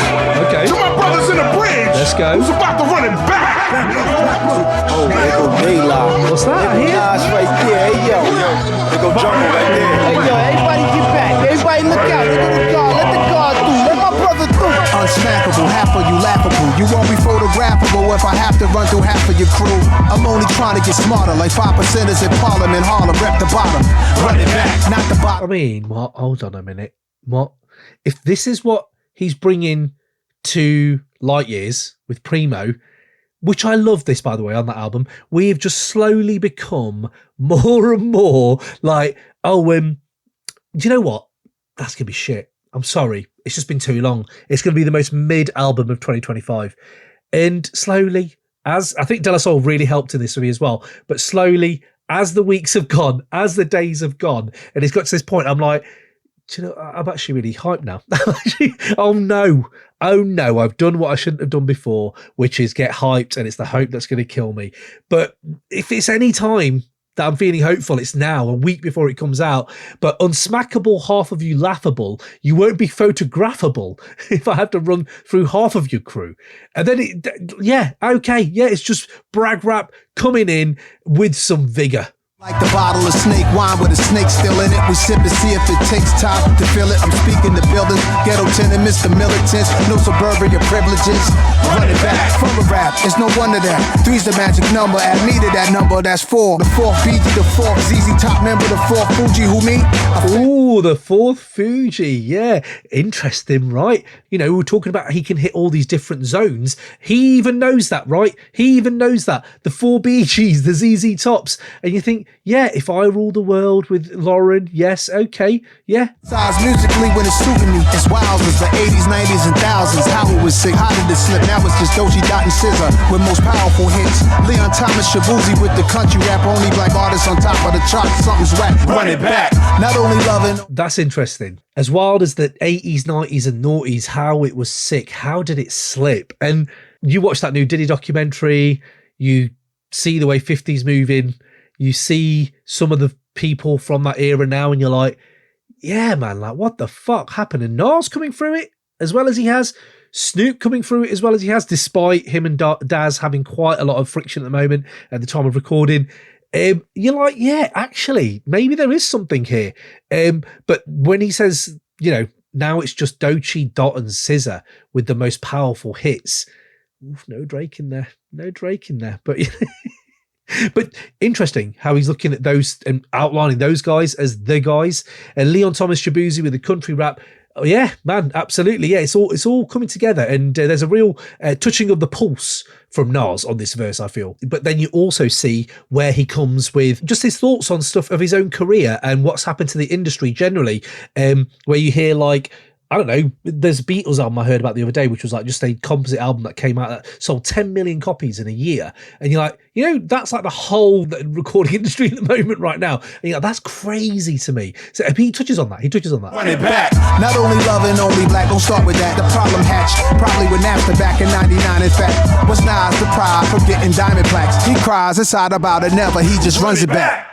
Okay. To my brothers in the bridge. Let's go. Who's about to run it back. Oh, there go Daylight. What's that? There go Nas right there. Hey, yo. There go Jungle right there. Hey, yo, everybody get back. Everybody look out. Look at the guard. Let the guard through. Let my brother through. Unsmackable, half of you laughable. You won't be photographable if I have to run through half of your crew. I'm only trying to get smarter, like 5%ers in Parliament, Harlem, rep the bottom. Run it back, not the bottom. I mean, what? Hold on a minute. What? If this is what he's bringing to Light Years with Primo, which I love this, by the way, on that album, we have just slowly become more and more like, do you know what? That's going to be shit. I'm sorry. It's just been too long. It's going to be the most mid album of 2025. And slowly, as I think De La Soul really helped in this for me as well, but slowly, as the weeks have gone, as the days have gone, and it's got to this point, I'm like, do you know, I'm actually really hyped now. Oh no, I've done what I shouldn't have done before, which is get hyped, and it's the hope that's going to kill me. But if it's any time that I'm feeling hopeful, it's now, a week before it comes out. But unsmackable, half of you laughable, you won't be photographable if I have to run through half of your crew. And then it's just brag rap coming in with some vigor. Like the bottle of snake wine with a snake still in it. We sip and see if it takes time to fill it. I'm speaking to buildings, ghetto tenements, the militants, no suburbia privileges. Run it back from a rap, it's no wonder that 3's the magic number. Add me to that number, that's 4. The 4th BG, the 4th ZZ Top member, the 4th Fuji, who me? Ooh, the 4th Fuji, yeah. Interesting, right? You know, we were talking about he can hit all these different zones. He even knows that, right? He even knows that. The 4 BGs, the ZZ Tops. And you think, yeah, if I rule the world with Lauren, yes, okay, yeah. Size musically when it's suiting me, it's wild as the 80s, 90s, and thousands. How it was sick, how did it slip? Now it's just Doji, Dot, and Scissor with most powerful hits. Leon Thomas, Shabuzi with the country rap, only black artists on top of the charts. Something's whack. Run it back. Not only loving. That's interesting. As wild as the 80s, 90s, and noughties, how it was sick. How did it slip? And you watch that new Diddy documentary, you see the way 50's moving. You see some of the people from that era now, and you're like, yeah, man, like, what the fuck happened? And Nas coming through it as well as he has, Snoop coming through it as well as he has, despite him and Daz having quite a lot of friction at the moment at the time of recording. You're like, yeah, actually, maybe there is something here. But when he says, you know, now it's just Doechii, Dot, and Scissor with the most powerful hits. Oof, no Drake in there. But but interesting how he's looking at those and outlining those guys as the guys. And Leon Thomas Shabuzi with the country rap. Oh, yeah, man, absolutely. Yeah, it's all coming together. And there's a real touching of the pulse from Nas on this verse, I feel. But then you also see where he comes with just his thoughts on stuff of his own career and what's happened to the industry generally, where you hear like, I don't know, there's a Beatles album I heard about the other day, which was like just a composite album that came out that sold 10 million copies in a year. And you're like, you know, that's like the whole recording industry at the moment right now. And you're like, that's crazy to me. So he touches on that. Run it back. Not only loving, only black. Don't start with that. The problem hatched probably with Napster back in 99. In fact, what's Nas the pride for getting diamond plaques? He cries inside about it, never. He just runs it back.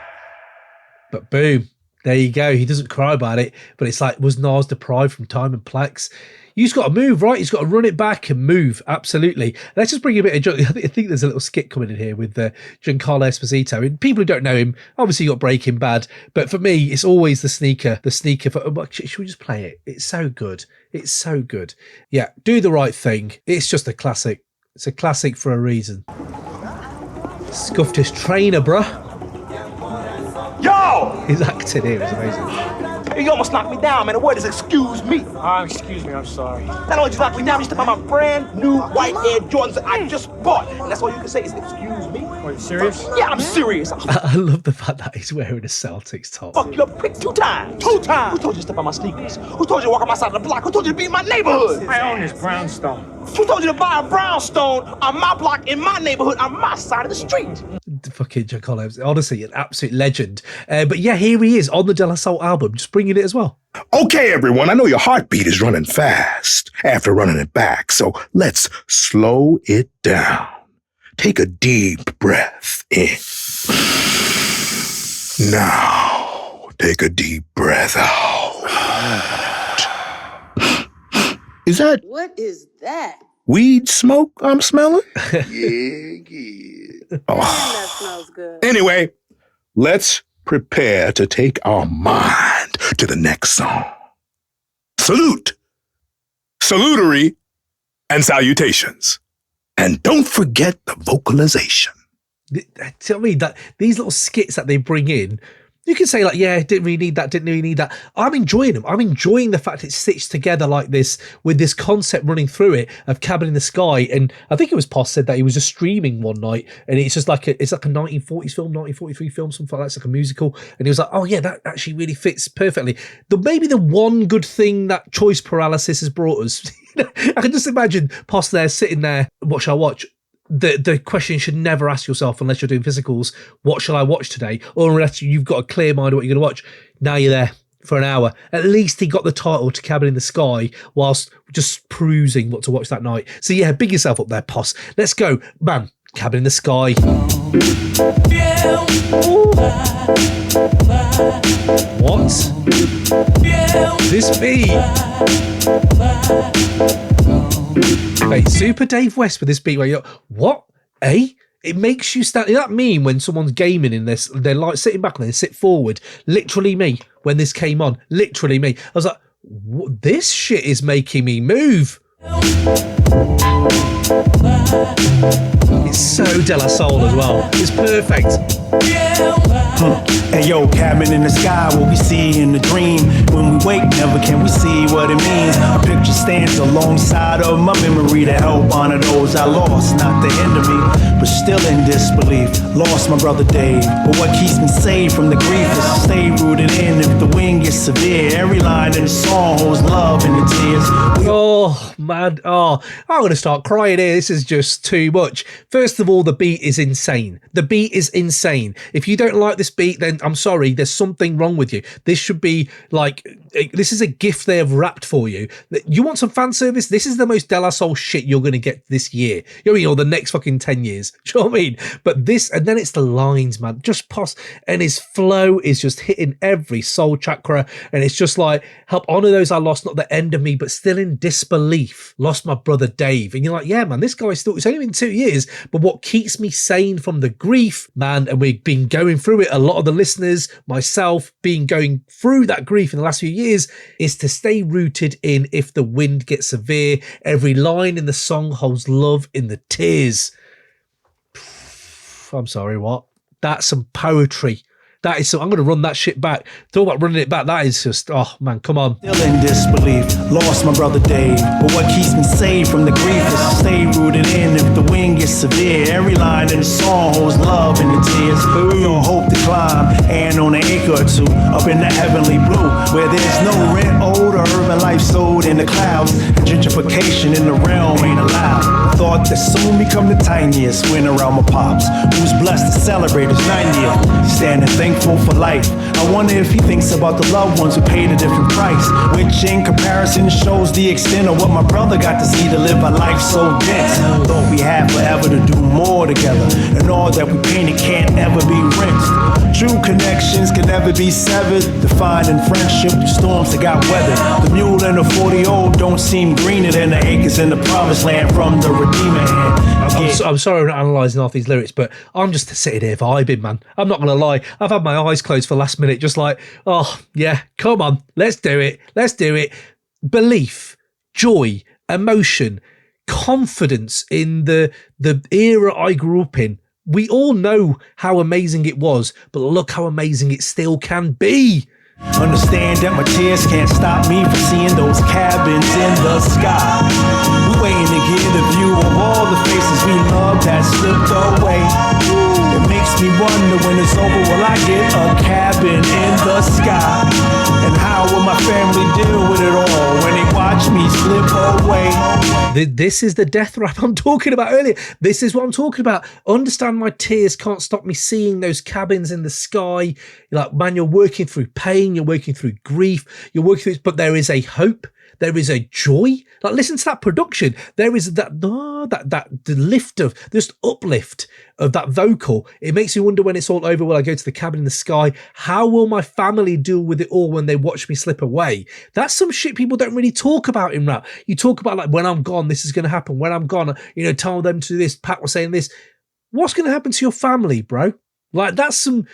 But boom. There you go. He doesn't cry about it, but it's like, was Nas deprived from time and plaques? You just got to move, right? He's got to run it back and move. Absolutely. Let's just bring a bit of... I think there's a little skit coming in here with Giancarlo Esposito. And people who don't know him, obviously you got Breaking Bad, but for me, it's always the sneaker. Should we just play it? It's so good. It's so good. Yeah, Do the Right Thing. It's just a classic. It's a classic for a reason. Scuffed his trainer, bruh. Yo! His acting here is amazing. You almost knocked me down, man. The word is excuse me. Excuse me, I'm sorry. Not only just knocked me down, you stepped on my brand new white Air Jordans that I just bought. And that's all you can say is excuse me. Are you serious? Yeah, I'm serious. I love the fact that he's wearing a Celtics top. Fuck you up quick 2 times. 2 times. Who told you to step on my sneakers? Who told you to walk on my side of the block? Who told you to be in my neighborhood? I own this brownstone. Who told you to buy a brownstone on my block, in my neighborhood, on my side of the street? Fucking Giancarlo, honestly, an absolute legend. But yeah, here he is on the De La Soul album, just bringing it as well. Okay, everyone, I know your heartbeat is running fast after running it back, so let's slow it down. Take a deep breath in. Now, take a deep breath out. Is that... What is that? weed smoke I'm smelling? Yeah. Oh. That smells good. Anyway, let's prepare to take our mind to the next song. Salute, salutary, and salutations. And don't forget the vocalization. Tell me that these little skits that they bring in, you can say like, yeah, didn't really need that. I'm enjoying them. I'm enjoying the fact it's stitched together like this with this concept running through it of Cabin in the Sky. And I think it was Poss said that he was just streaming one night and it's just like it's like a 1940s film, 1943 film, something like that. It's like a musical. And he was like, oh yeah, that actually really fits perfectly. Maybe the one good thing that choice paralysis has brought us. I can just imagine Poss there sitting there, what shall I watch? The question you should never ask yourself unless you're doing physicals, what shall I watch today? Or unless you've got a clear mind of what you're going to watch. Now you're there for an hour. At least he got the title to Cabin in the Sky whilst just perusing what to watch that night. So yeah, big yourself up there, Poss. Let's go. Man, Cabin in the Sky. What? This beat? Wait, Super Dave West with this beat where you're, what? It makes you stand. That meme when someone's gaming in this, they're like sitting back and they sit forward. Literally me, when this came on. Literally me. I was like, what? This shit is making me move. It's so De La Soul as well. It's perfect. Hey yo, cabin in the sky, what we see in the dream. When we wake, never can we see what it means. A picture stands alongside of my memory to help honor those I lost, not to hinder me, but still in disbelief. Lost my brother Dave, but what keeps me saved from the grief is to stay rooted in. If the wind gets severe, every line in the song holds love in the tears. Oh man, I'm gonna start crying here. This is just too much. First of all, the beat is insane. The beat is insane. If you don't like this beat, then I'm sorry, there's something wrong with you. This should be like, this is a gift they have wrapped for you. You want some fan service? This is the most De La Soul shit you're going to get this year. You know what I mean? Or the next fucking 10 years. Do you know what I mean? But this, and then it's the lines, man. Just Poss, and his flow is just hitting every soul chakra. And it's just like, help honor those I lost, not the end of me, but still in disbelief. Lost my brother Dave. And you're like, yeah, man, this guy still, it's only been 2 years, but what keeps me sane from the grief, man, and we've been going through it, a lot of the listeners, myself, going through that grief in the last few years, is to stay rooted in if the wind gets severe. Every line in the song holds love in the tears. I'm sorry, what? That's some poetry. That is so. I'm going to run that shit back. Talk about running it back. That is just, oh man, come on. Still in disbelief, lost my brother Dave. But what keeps me saved from the grief is to stay rooted in. If the wind gets severe, every line in the song holds love in the tears. We don't hope to climb, and on an acre or two, up in the heavenly blue, where there's no rent owed or urban life sold. And in the clouds, and gentrification in the realm ain't allowed. I thought that soon become the tiniest when around my pops, who's blessed to celebrate his 90th, standing thankful for life. I wonder if he thinks about the loved ones who paid a different price, which in comparison shows the extent of what my brother got to see to live a life so dense. Thought we had forever to do more together, and all that we painted can't ever be rinsed. True connections can never be severed, defined in friendship through storms that got weathered. The mule and the 40-old don't seem greener than the acres in the promised land from the Redeemer hand. I'm sorry I'm not analysing half these lyrics, but I'm just sitting here vibing, man. I'm not going to lie. I've had my eyes closed for the last minute, just like, oh, yeah, come on, let's do it. Let's do it. Belief, joy, emotion, confidence in the era I grew up in. We all know how amazing it was, but look how amazing it still can be. Understand that my tears can't stop me from seeing those cabins in the sky. We're waiting to get a view of all the faces we loved that slipped away. It makes me wonder when it's over, will I get a cabin in the sky? And how will my family deal with it all when they watch me slip away? This is the death rap I'm talking about earlier. This is what I'm talking about. Understand my tears can't stop me seeing those cabins in the sky. Like, man, you're working through pain, you're working through grief, you're working through, but there is a hope. There is a joy. Like, listen to that production. There is that lift of, just uplift of that vocal. It makes me wonder when it's all over, will I go to the cabin in the sky? How will my family deal with it all when they watch me slip away? That's some shit people don't really talk about in rap. You talk about, like, when I'm gone, this is going to happen. When I'm gone, tell them to do this. Pat was saying this. What's going to happen to your family, bro? Like, that's some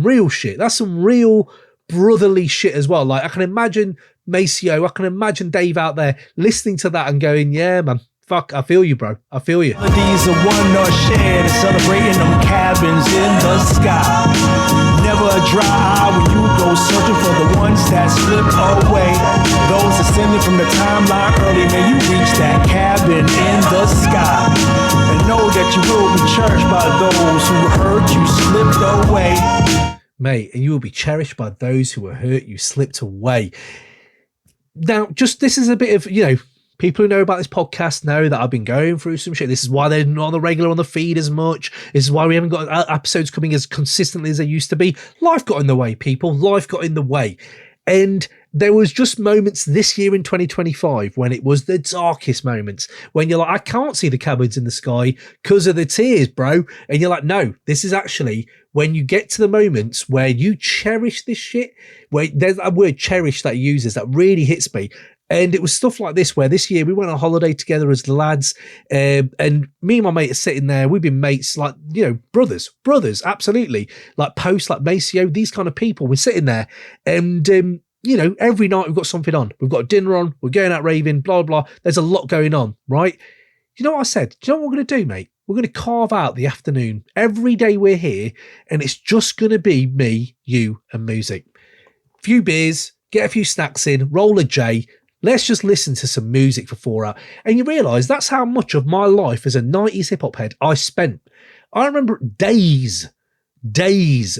real shit. That's some real brotherly shit as well. Like, I can imagine Maceo, I can imagine Dave out there listening to that and going, yeah, man, fuck, I feel you, bro. I feel you. These are one or shared, celebrating them cabins in the sky. Never a dry eye when you go searching for the ones that slipped away. Those ascending from the timeline early, may you reach that cabin in the sky. And know that you will be cherished by those who heard you slipped away. Mate, and you will be cherished by those who were hurt you slipped away. Now, just this is a bit of, people who know about this podcast know that I've been going through some shit. This is why they're not on the regular on the feed as much. This is why we haven't got episodes coming as consistently as they used to be. Life got in the way, people. Life got in the way. And there was just moments this year in 2025 when it was the darkest moments, when you're like, I can't see the cabins in the sky because of the tears, bro. And you're like, no, this is actually when you get to the moments where you cherish this shit, where there's a word cherish that he uses that really hits me. And it was stuff like this, where this year we went on holiday together as the lads, and me and my mate are sitting there. We've been mates, like, brothers, absolutely. Like Post, like Maceo, these kind of people. We're sitting there, and every night we've got something on. We've got dinner on. We're going out raving, blah, blah. There's a lot going on, right? You know what I said? Do you know what we're going to do, mate? We're going to carve out the afternoon every day we're here, and it's just going to be me, you, and music. A few beers, get a few snacks in, roll a J. Let's just listen to some music for 4 hours. And you realise that's how much of my life as a 90s hip-hop head I spent. I remember days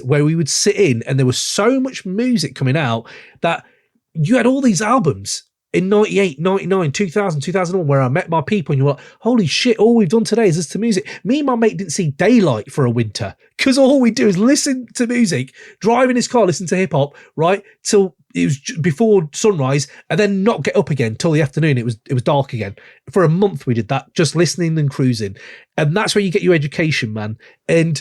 where we would sit in and there was so much music coming out that you had all these albums in 98, 99, 2000, 2001 where I met my people and you were like, holy shit, all we've done today is listen to music. Me and my mate didn't see daylight for a winter because all we do is listen to music, drive in his car, listen to hip-hop, right, till it was before sunrise, and then not get up again till the afternoon. It was dark again. For a month we did that, just listening and cruising. And that's where you get your education, man. And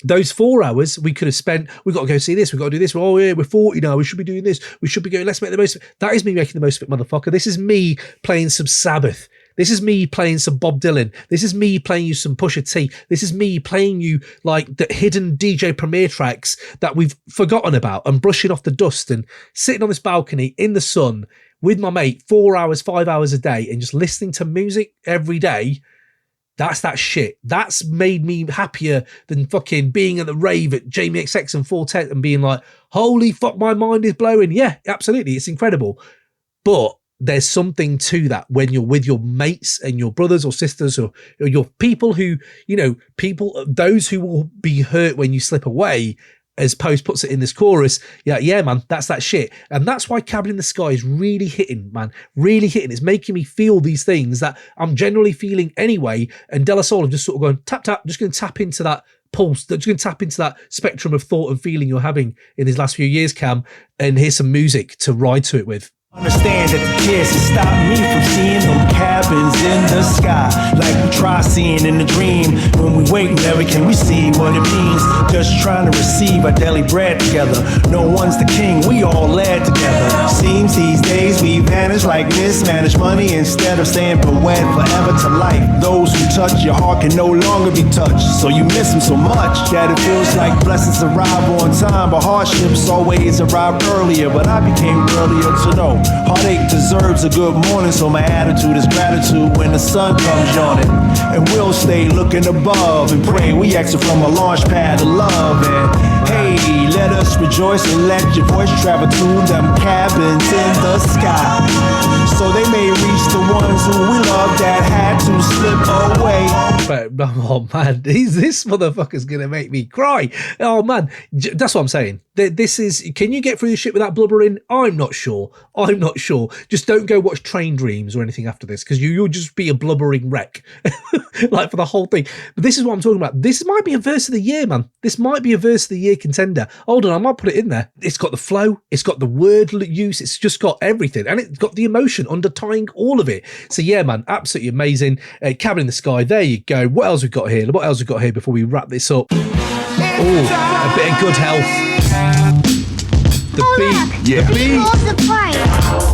those 4 hours we could have spent, we've got to go see this, we've got to do this. Oh yeah, we're 40 now, we should be doing this. We should be going, let's make the most of it. That is me making the most of it, motherfucker. This is me playing some Sabbath. This is me playing some Bob Dylan. This is me playing you some Pusha T. This is me playing you like the hidden DJ Premier tracks that we've forgotten about and brushing off the dust and sitting on this balcony in the sun with my mate 4 hours, 5 hours a day and just listening to music every day. That's that shit. That's made me happier than fucking being at the rave at Jamie XX and Fortet and being like, holy fuck, my mind is blowing. Yeah, absolutely. It's incredible. But there's something to that when you're with your mates and your brothers or sisters or your people who, those who will be hurt when you slip away. as Post puts it in this chorus, yeah, man, that's that shit. And that's why Cabin in the Sky is really hitting, man, really hitting. It's making me feel these things that I'm generally feeling anyway. And De La Soul have just sort of gone, tap, tap, just going to tap into that pulse, just going to tap into that spectrum of thought and feeling you're having in these last few years, Cam, and here's some music to ride to it with. Understand that the kids has stopped me from seeing them cabins in the sky, like we try seeing in the dream. When we wake, never can we see what it means. Just trying to receive our daily bread together. No one's the king, we all led together. Seems these days we vanish like mismanaged money instead of staying wed forever to life. Those who touch your heart can no longer be touched, so you miss them so much that it feels like blessings arrive on time, but hardships always arrive earlier. But I became earlier to know heartache deserves a good morning, so my attitude is gratitude when the sun comes on it. And we'll stay looking above and pray we exit from a launch pad of love. And hey, let us rejoice and let your voice travel to them cabins in the sky, so they may reach the ones who we love that had to slip away. But, oh man, this motherfucker's gonna make me cry. Oh man, that's what I'm saying. This is, can you get through this shit without blubbering? I'm not sure. Just don't go watch Train Dreams or anything after this, because you'll just be a blubbering wreck. Like for the whole thing. But this is what I'm talking about. This might be a verse of the year, man. This might be a verse of the year contender. Hold on, I might put it in there. It's got the flow, it's got the word use, it's just got everything, and it's got the emotion undertying all of it. So yeah, man, absolutely amazing. Cabin in the Sky, there you go. What else we got here? Before we wrap this up? Oh, a bit of Good Health. The beat. Yeah. 3 bowls of porridge.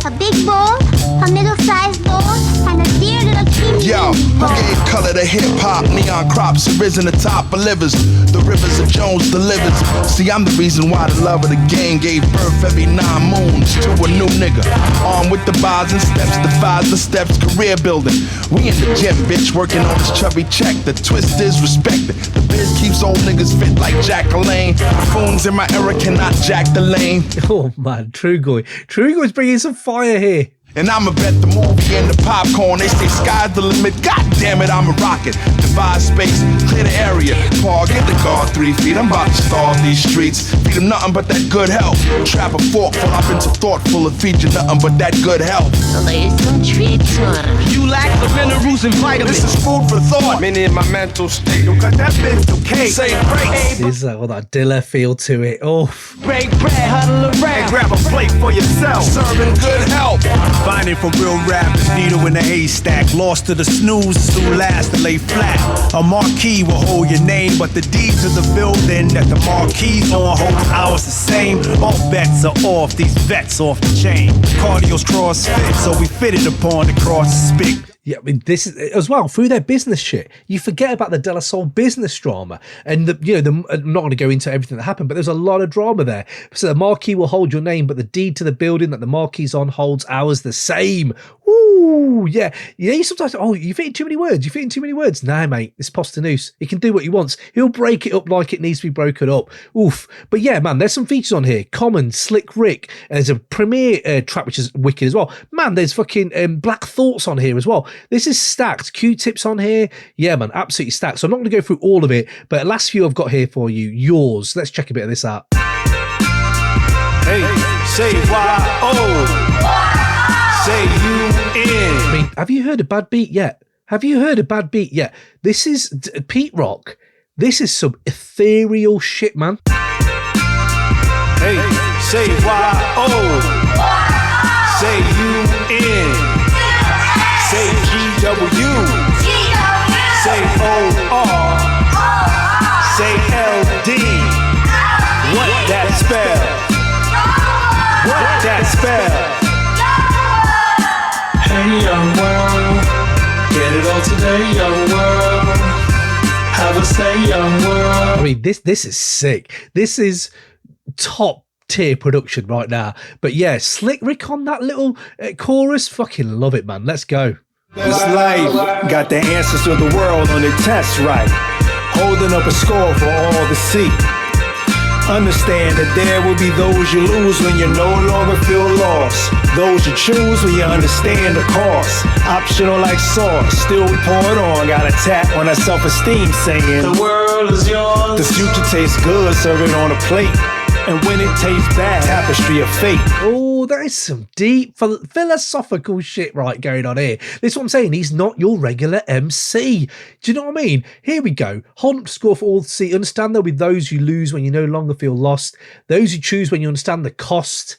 A big bowl, a middle-sized bowl, and a dear little teeny Yo, who gave color to hip-hop? Neon crops have risen the top of livers. The rivers of Jones delivers. See, I'm the reason why the love of the game gave birth every 9 moons to a new nigga. Armed with the bars and steps, defies the steps, career building. We in the gym, bitch, working on this chubby check. The twist is respected. The biz keeps old niggas fit like Jacqueline. Phones in my era cannot jack the lane. Oh man, Trugoy's bringing some fire here. And I'ma bet the movie and the popcorn. They say sky's the limit. God damn it, I'm a rocket. Divide space, clear the area. Paul, get the guard 3 feet. I'm about to starve these streets. Feed them nothing but that good health. Trap a fork full up into thoughtful and feed you nothing but that good health. There's some treats on it. You lack the minerals and vitamins. This is food for thought. Many in my mental state. Cause that mental cake. Say break. There's that Dilla feel to it. Oh, break bread, huddle around. And grab a plate for yourself. Serving good health. Finding for real rappers, needle in the haystack. Lost to the snooze, who last to lay flat. A marquee will hold your name, but the deed to the building that the marquee's on holds ours the same. All bets are off, these vets off the chain. Cardio's CrossFit, so we fitted upon the cross spit. Yeah, I mean, this is as well through their business shit. You forget about the De La Soul business drama, and I'm not going to go into everything that happened, but there's a lot of drama there. So the marquee will hold your name, but the deed to the building that the marquee's on holds ours the same. Ooh, yeah. You sometimes, you're fitting too many words. Nah, mate, it's Postonous. He can do what he wants. He'll break it up like it needs to be broken up. Oof. But yeah, man, there's some features on here. Common, Slick Rick, and there's a premiere track which is wicked as well. Man, there's fucking Black Thoughts on here as well. This is stacked. Q-Tips on here. Yeah, man, absolutely stacked. So I'm not going to go through all of it, but last few I've got here for you. Yours. Let's check a bit of this out. Hey, say Y-O. Say U-N. I mean, have you heard a bad beat yet? This is Pete Rock. This is some ethereal shit, man. Hey, say Y-O. Say U-N. Say G-W. Say O-R. Say L-D. What that spell? What that spell? Hey, young world. Get it all today, young world. Have a say, young world. I mean, this is sick. This is top tier production right now. But yeah, Slick Rick on that little chorus, fucking love it, man. Let's go. This life got the answers to the world on the test right, holding up a score for all to see. Understand that there will be those you lose when you no longer feel lost. Those you choose when you understand the cost. Optional like sauce, still we pour it on. Got a tap on that self-esteem saying, the world world is yours. The future tastes good, serve it on a plate. And when it tastes bad, tapestry of fate. Oh, there is some deep philosophical shit right going on here. This is what I'm saying. He's not your regular MC. Do you know what I mean? Here we go. Hold score for all to see. Understand there'll be those you lose when you no longer feel lost. Those you choose when you understand the cost.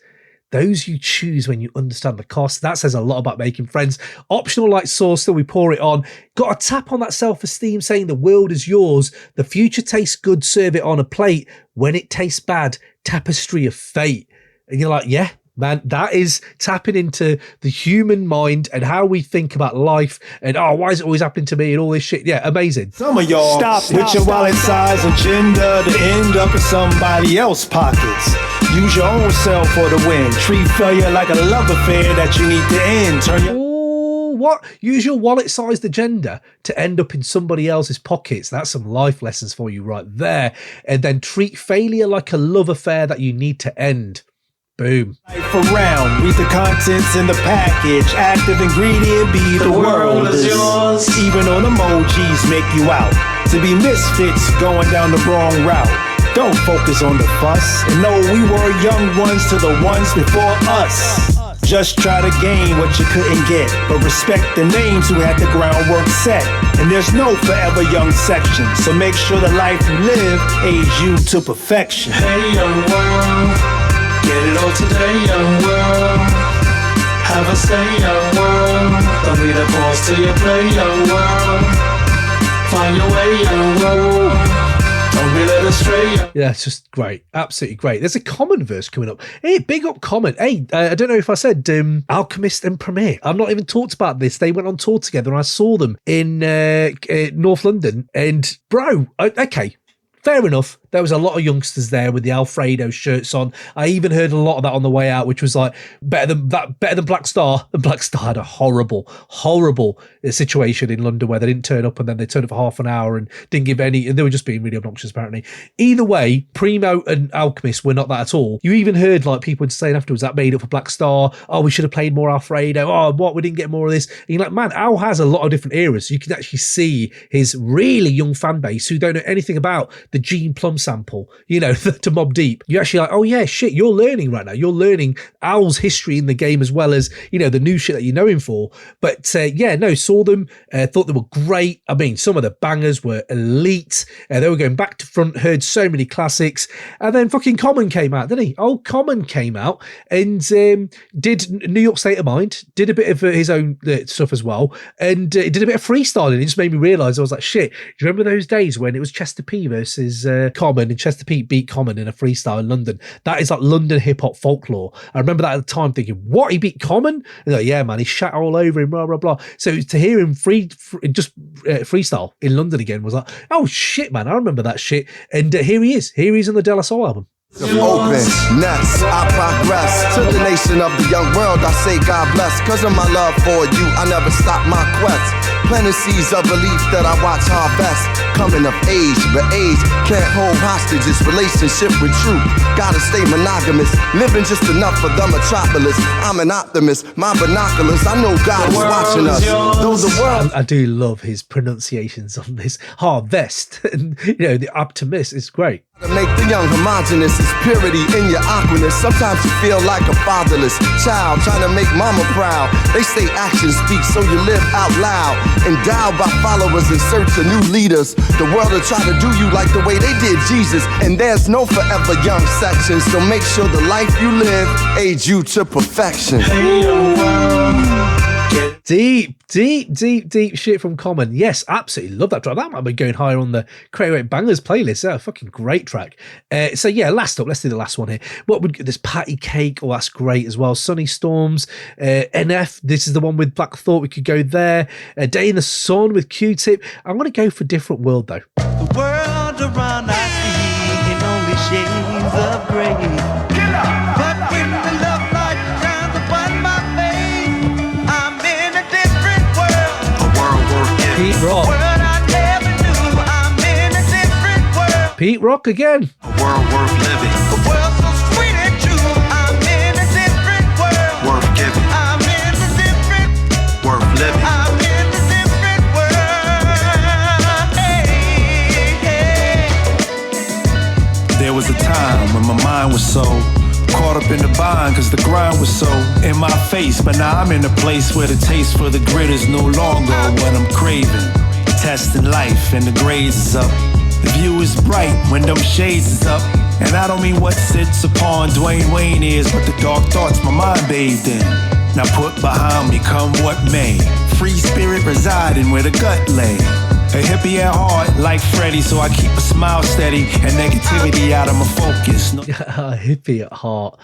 Those you choose when you understand the cost. That says a lot about making friends. Optional like sauce, still we pour it on. Got a tap on that self-esteem saying the world is yours. The future tastes good, serve it on a plate. When it tastes bad, tapestry of fate. And you're like, yeah, man, that is tapping into the human mind and how we think about life and, oh, why is it always happening to me and all this shit. Yeah, amazing. Some of y'all stop with your wallet size agenda to end up in somebody else's pockets. Use your own self for the win. Treat failure like a love affair that you need to end. Turn your what? Use your wallet-sized agenda to end up in somebody else's pockets. That's some life lessons for you right there. And then treat failure like a love affair that you need to end. Boom. Around, read the contents in the package. Active ingredient be the world is yours. Even on emojis make you out. To be misfits going down the wrong route. Don't focus on the fuss. And know we were young ones to the ones before us. Just try to gain what you couldn't get, but respect the names who had the groundwork set. And there's no forever young section, so make sure the life you live age you to perfection. Hey young world, get it all today young world. Have a say young world, don't be the boss till you play young world. Find your way young world. Yeah, it's just great. Absolutely great. There's a Common verse coming up. Hey, big up Common. Hey, I don't know if I said Alchemist and Premier. I've not even talked about this. They went on tour together and I saw them in North London. And bro, okay, fair enough. There was a lot of youngsters there with the Alfredo shirts on. I even heard a lot of that on the way out, which was like better than Black Star. And Black Star had a horrible situation in London where they didn't turn up and then they turned up for half an hour and didn't give any, and they were just being really obnoxious apparently. Either way, Primo and Alchemist were not that at all. You even heard like people saying afterwards that made up for Black Star. Oh, we should have played more Alfredo. Oh, what, we didn't get more of this. And you're like, man, Al has a lot of different eras. So you can actually see his really young fan base who don't know anything about the Gene Plum sample, you know, to Mobb Deep. You're actually like, oh yeah, shit, you're learning right now. You're learning Al's history in the game as well as, you know, the new shit that you know him for. But yeah, no, saw them, thought they were great. I mean, some of the bangers were elite. They were going back to front, heard so many classics. And then fucking Common came out, didn't he? Old Common came out and did New York State of Mind, did a bit of his own stuff as well, and did a bit of freestyling. It just made me realise, I was like, shit, do you remember those days when it was Chester P versus Common, and Chester P beat Common in a freestyle in London? That is like London hip-hop folklore. I remember that at the time thinking, what, he beat Common? And like, yeah, man, he shat all over him, blah, blah, blah. So to hear him freestyle in London again was like, oh shit, man, I remember that shit. And here he is on the De La Soul album. Open, nuts, I progress to the nation of the young world. I say God bless, cause of my love for you, I never stop my quest. Planting seeds of belief that I watch harvest. Coming of age, but age can't hold hostage. This relationship with truth, gotta stay monogamous. Living just enough for the metropolis. I'm an optimist, my binoculars, I know God is watching us. Though the world, I do love his pronunciations on this. Harvest, and you know, the optimist is great. To make the young homogenous is purity in your awkwardness. Sometimes you feel like a fatherless child trying to make mama proud. They say actions speak, so you live out loud. Endowed by followers in search of new leaders. The world will try to do you like the way they did Jesus. And there's no forever young section, so make sure the life you live aids you to perfection. Deep shit from Common. Yes, absolutely love that track. That might be going higher on the Crazy Bangers playlist. Yeah, fucking great track. So yeah, last up, let's do the last one here. What would this Patty Cake? Oh, that's great as well. Sunny Storms, NF. This is the one with Black Thought. We could go there. Day in the Sun with Q-Tip. I'm gonna go for Different World though. The world around I see in only shades of gray. But when the love light shines upon my face, I'm in a different world. A world worth Pete Rock. World I never knew. I'm in a different world. Pete Rock again. A world worth living. A world so sweet and true. I'm in a different world. Worth giving. I'm in a different. Worth living. I'm in a different world. Hey, hey. in the bind, cause the grind was so in my face. But now I'm in a place where the taste for the grit is no longer what I'm craving. Testing life and the grades is up. The view is bright when them shades is up. And I don't mean what sits upon Dwayne Wayne is, but the dark thoughts my mind bathed in. Now put behind me, come what may. Free spirit residing where the gut lay. A hippie at heart like Freddie, so I keep a smile steady and negativity out of my focus. A hippie at heart.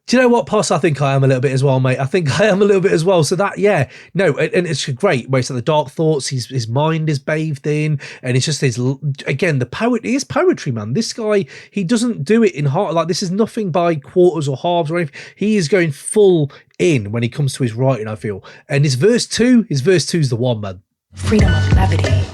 Do you know what, Poss? I think I am a little bit as well, mate. I think I am a little bit as well. So that, yeah, no, and it's great. Where it's like the dark thoughts, his mind is bathed in, and it's just his, again, the poet. He is poetry, man. This guy, he doesn't do it in heart. Like, this is nothing by quarters or halves or anything. He is going full in when he comes to his writing, I feel. And his verse two is the one, man. Freedom of levity.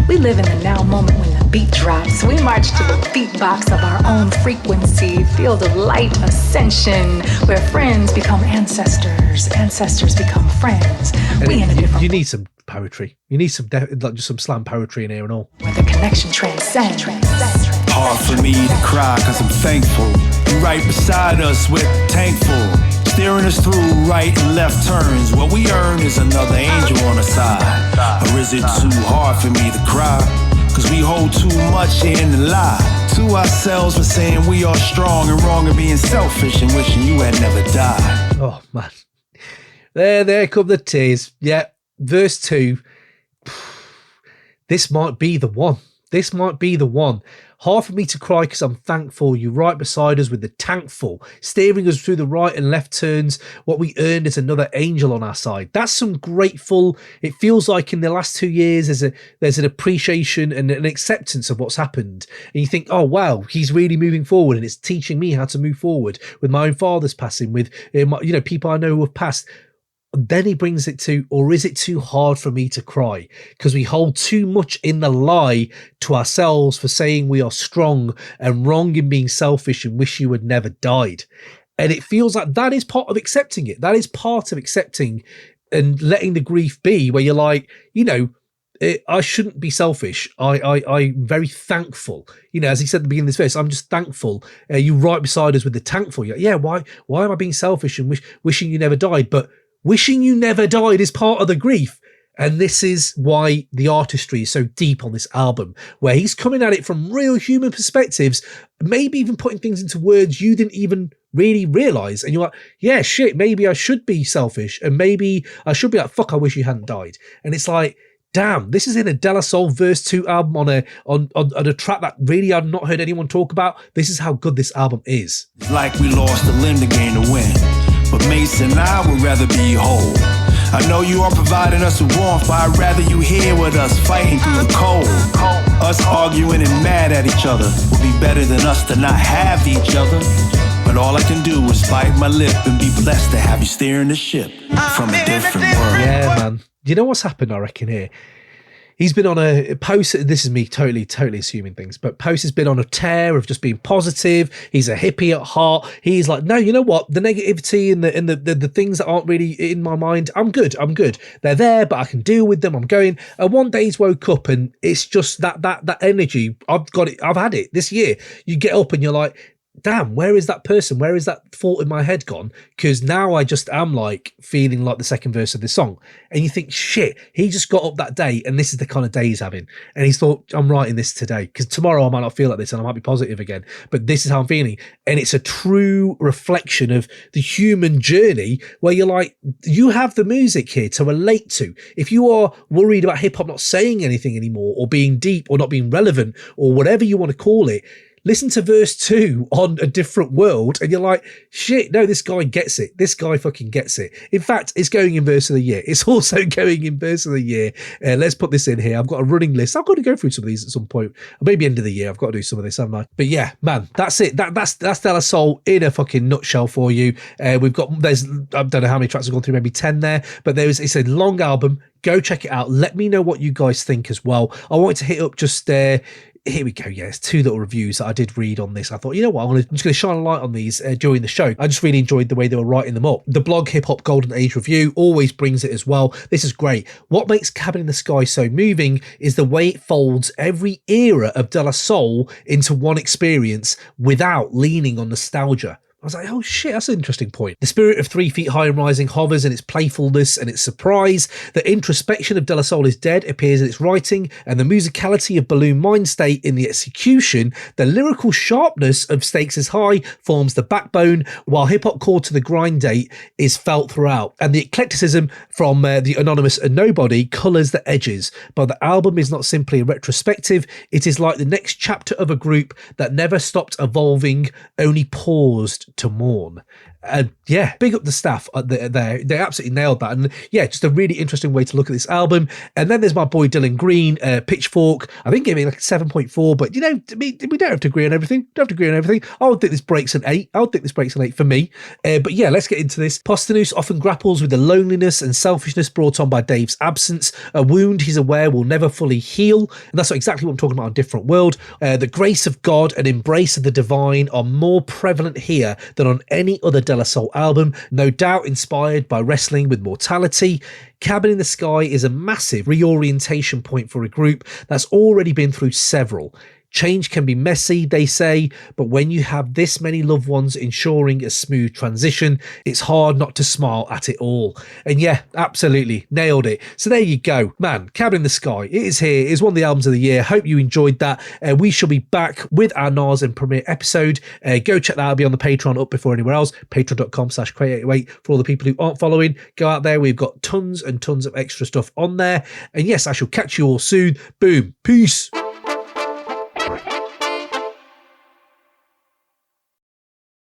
We live in the now moment when the beat drops. We march to the beatbox of our own frequency, field of light ascension, where friends become ancestors, ancestors become friends. You need some poetry. You need some like just some slam poetry in here and all. Where the connection transcends. Hard for me to cry cause I'm thankful. You right beside us with tankful. Steering us through right and left turns. What we earn is another angel on the side. Or is it too hard for me to cry? Cause we hold too much in the lie. To ourselves we're saying we are strong and wrong and being selfish and wishing you had never died. Oh man. There come the tears. Yeah. Verse 2. This might be the one. This might be the one. Hard for me to cry because I'm thankful. You're right beside us with the tank full, steering us through the right and left turns. What we earned is another angel on our side. That's some grateful. It feels like in the last 2 years there's an appreciation and an acceptance of what's happened. And you think, oh wow, he's really moving forward, and it's teaching me how to move forward with my own father's passing, with people I know who have passed. Then he brings it to, or is it too hard for me to cry? Because we hold too much in the lie to ourselves for saying we are strong and wrong in being selfish and wish you had never died. And it feels like that is part of accepting it. That is part of accepting and letting the grief be, where you're like, I shouldn't be selfish. I'm very thankful. As he said at the beginning of this verse, I'm just thankful. You right beside us with the thankful. You're like, yeah, why am I being selfish and wishing you never died? But wishing you never died is part of the grief. And this is why the artistry is so deep on this album, where he's coming at it from real human perspectives, maybe even putting things into words you didn't even really realize. And you're like, yeah, shit, maybe I should be selfish. And maybe I should be like, fuck, I wish you hadn't died. And it's like, damn, this is in a De La Soul verse 2 album on a track that really I've not heard anyone talk about. This is how good this album is. It's like we lost a limb to gain a win. But Mason and I would rather be whole. I know you are providing us with warmth, but I'd rather you here with us fighting through the cold. Us arguing and mad at each other would be better than us to not have each other. But all I can do is bite my lip and be blessed to have you steering the ship from a different world. Yeah, man. You know what's happened, I reckon, here? He's been on a Post. This is me totally assuming things, but Post has been on a tear of just being positive. He's a hippie at heart. He's like, no, you know what? The negativity and the things that aren't really in my mind, I'm good. They're there, but I can deal with them. I'm going. And one day he's woke up and it's just that energy. I've got it. I've had it this year. You get up and you're like, damn, where is that person? Where is that thought in my head gone? Because now I just am like feeling like the second verse of this song. And you think, shit, he just got up that day and this is the kind of day he's having. And he's thought, I'm writing this today because tomorrow I might not feel like this and I might be positive again. But this is how I'm feeling. And it's a true reflection of the human journey where you're like, you have the music here to relate to. If you are worried about hip hop not saying anything anymore or being deep or not being relevant or whatever you want to call it, listen to verse 2 on A Different World and you're like, shit, no, this guy gets it. This guy fucking gets it. In fact, it's going in verse of the year. It's also going in verse of the year. Let's put this in here. I've got a running list. I've got to go through some of these at some point. Maybe end of the year. I've got to do some of this, haven't I? But yeah, man, that's it. That's De La Soul in a fucking nutshell for you. I don't know how many tracks I've gone through, maybe 10 there, but it's a long album. Go check it out. Let me know what you guys think as well. I wanted to hit up just here we go. Yeah, it's 2 little reviews that I did read on this. I thought, you know what, I'm just going to shine a light on these during the show. I just really enjoyed the way they were writing them up. The blog Hip Hop Golden Age Review always brings it as well. This is great. What makes Cabin in the Sky so moving is the way it folds every era of De La Soul into one experience without leaning on nostalgia. I was like, oh shit, that's an interesting point. The spirit of 3 Feet High and Rising hovers in its playfulness and its surprise. The introspection of De La Soul is Dead appears in its writing, and the musicality of Balloon Mind State in the execution. The lyrical sharpness of Stakes is High forms the backbone, while hip hop core to the grind date is felt throughout. And the eclecticism from the Anonymous and Nobody colours the edges. But the album is not simply a retrospective, it is like the next chapter of a group that never stopped evolving, only paused to mourn. And yeah, big up the staff there. They absolutely nailed that. And yeah, just a really interesting way to look at this album. And then there's my boy Dylan Green, Pitchfork. I think gave me like a 7.4, but you know, we don't have to agree on everything. I would think this breaks an 8. For me. But yeah, let's get into this. Posthumous often grapples with the loneliness and selfishness brought on by Dave's absence, a wound he's aware will never fully heal. And that's exactly what I'm talking about on Different World. The grace of God and embrace of the divine are more prevalent here than on any other De La Soul album, no doubt inspired by wrestling with mortality. Cabin in the Sky is a massive reorientation point for a group that's already been through several. Change can be messy, they say, but when you have this many loved ones ensuring a smooth transition, it's hard not to smile at it all. And yeah, absolutely, nailed it. So there you go. Man, Cabin in the Sky, it is here. It is one of the albums of the year. Hope you enjoyed that. We shall be back with our Nas and premiere episode. Go check that out. It'll be on the Patreon up before anywhere else. Patreon.com/Crate808 for all the people who aren't following. Go out there. We've got tons and tons of extra stuff on there. And yes, I shall catch you all soon. Boom. Peace.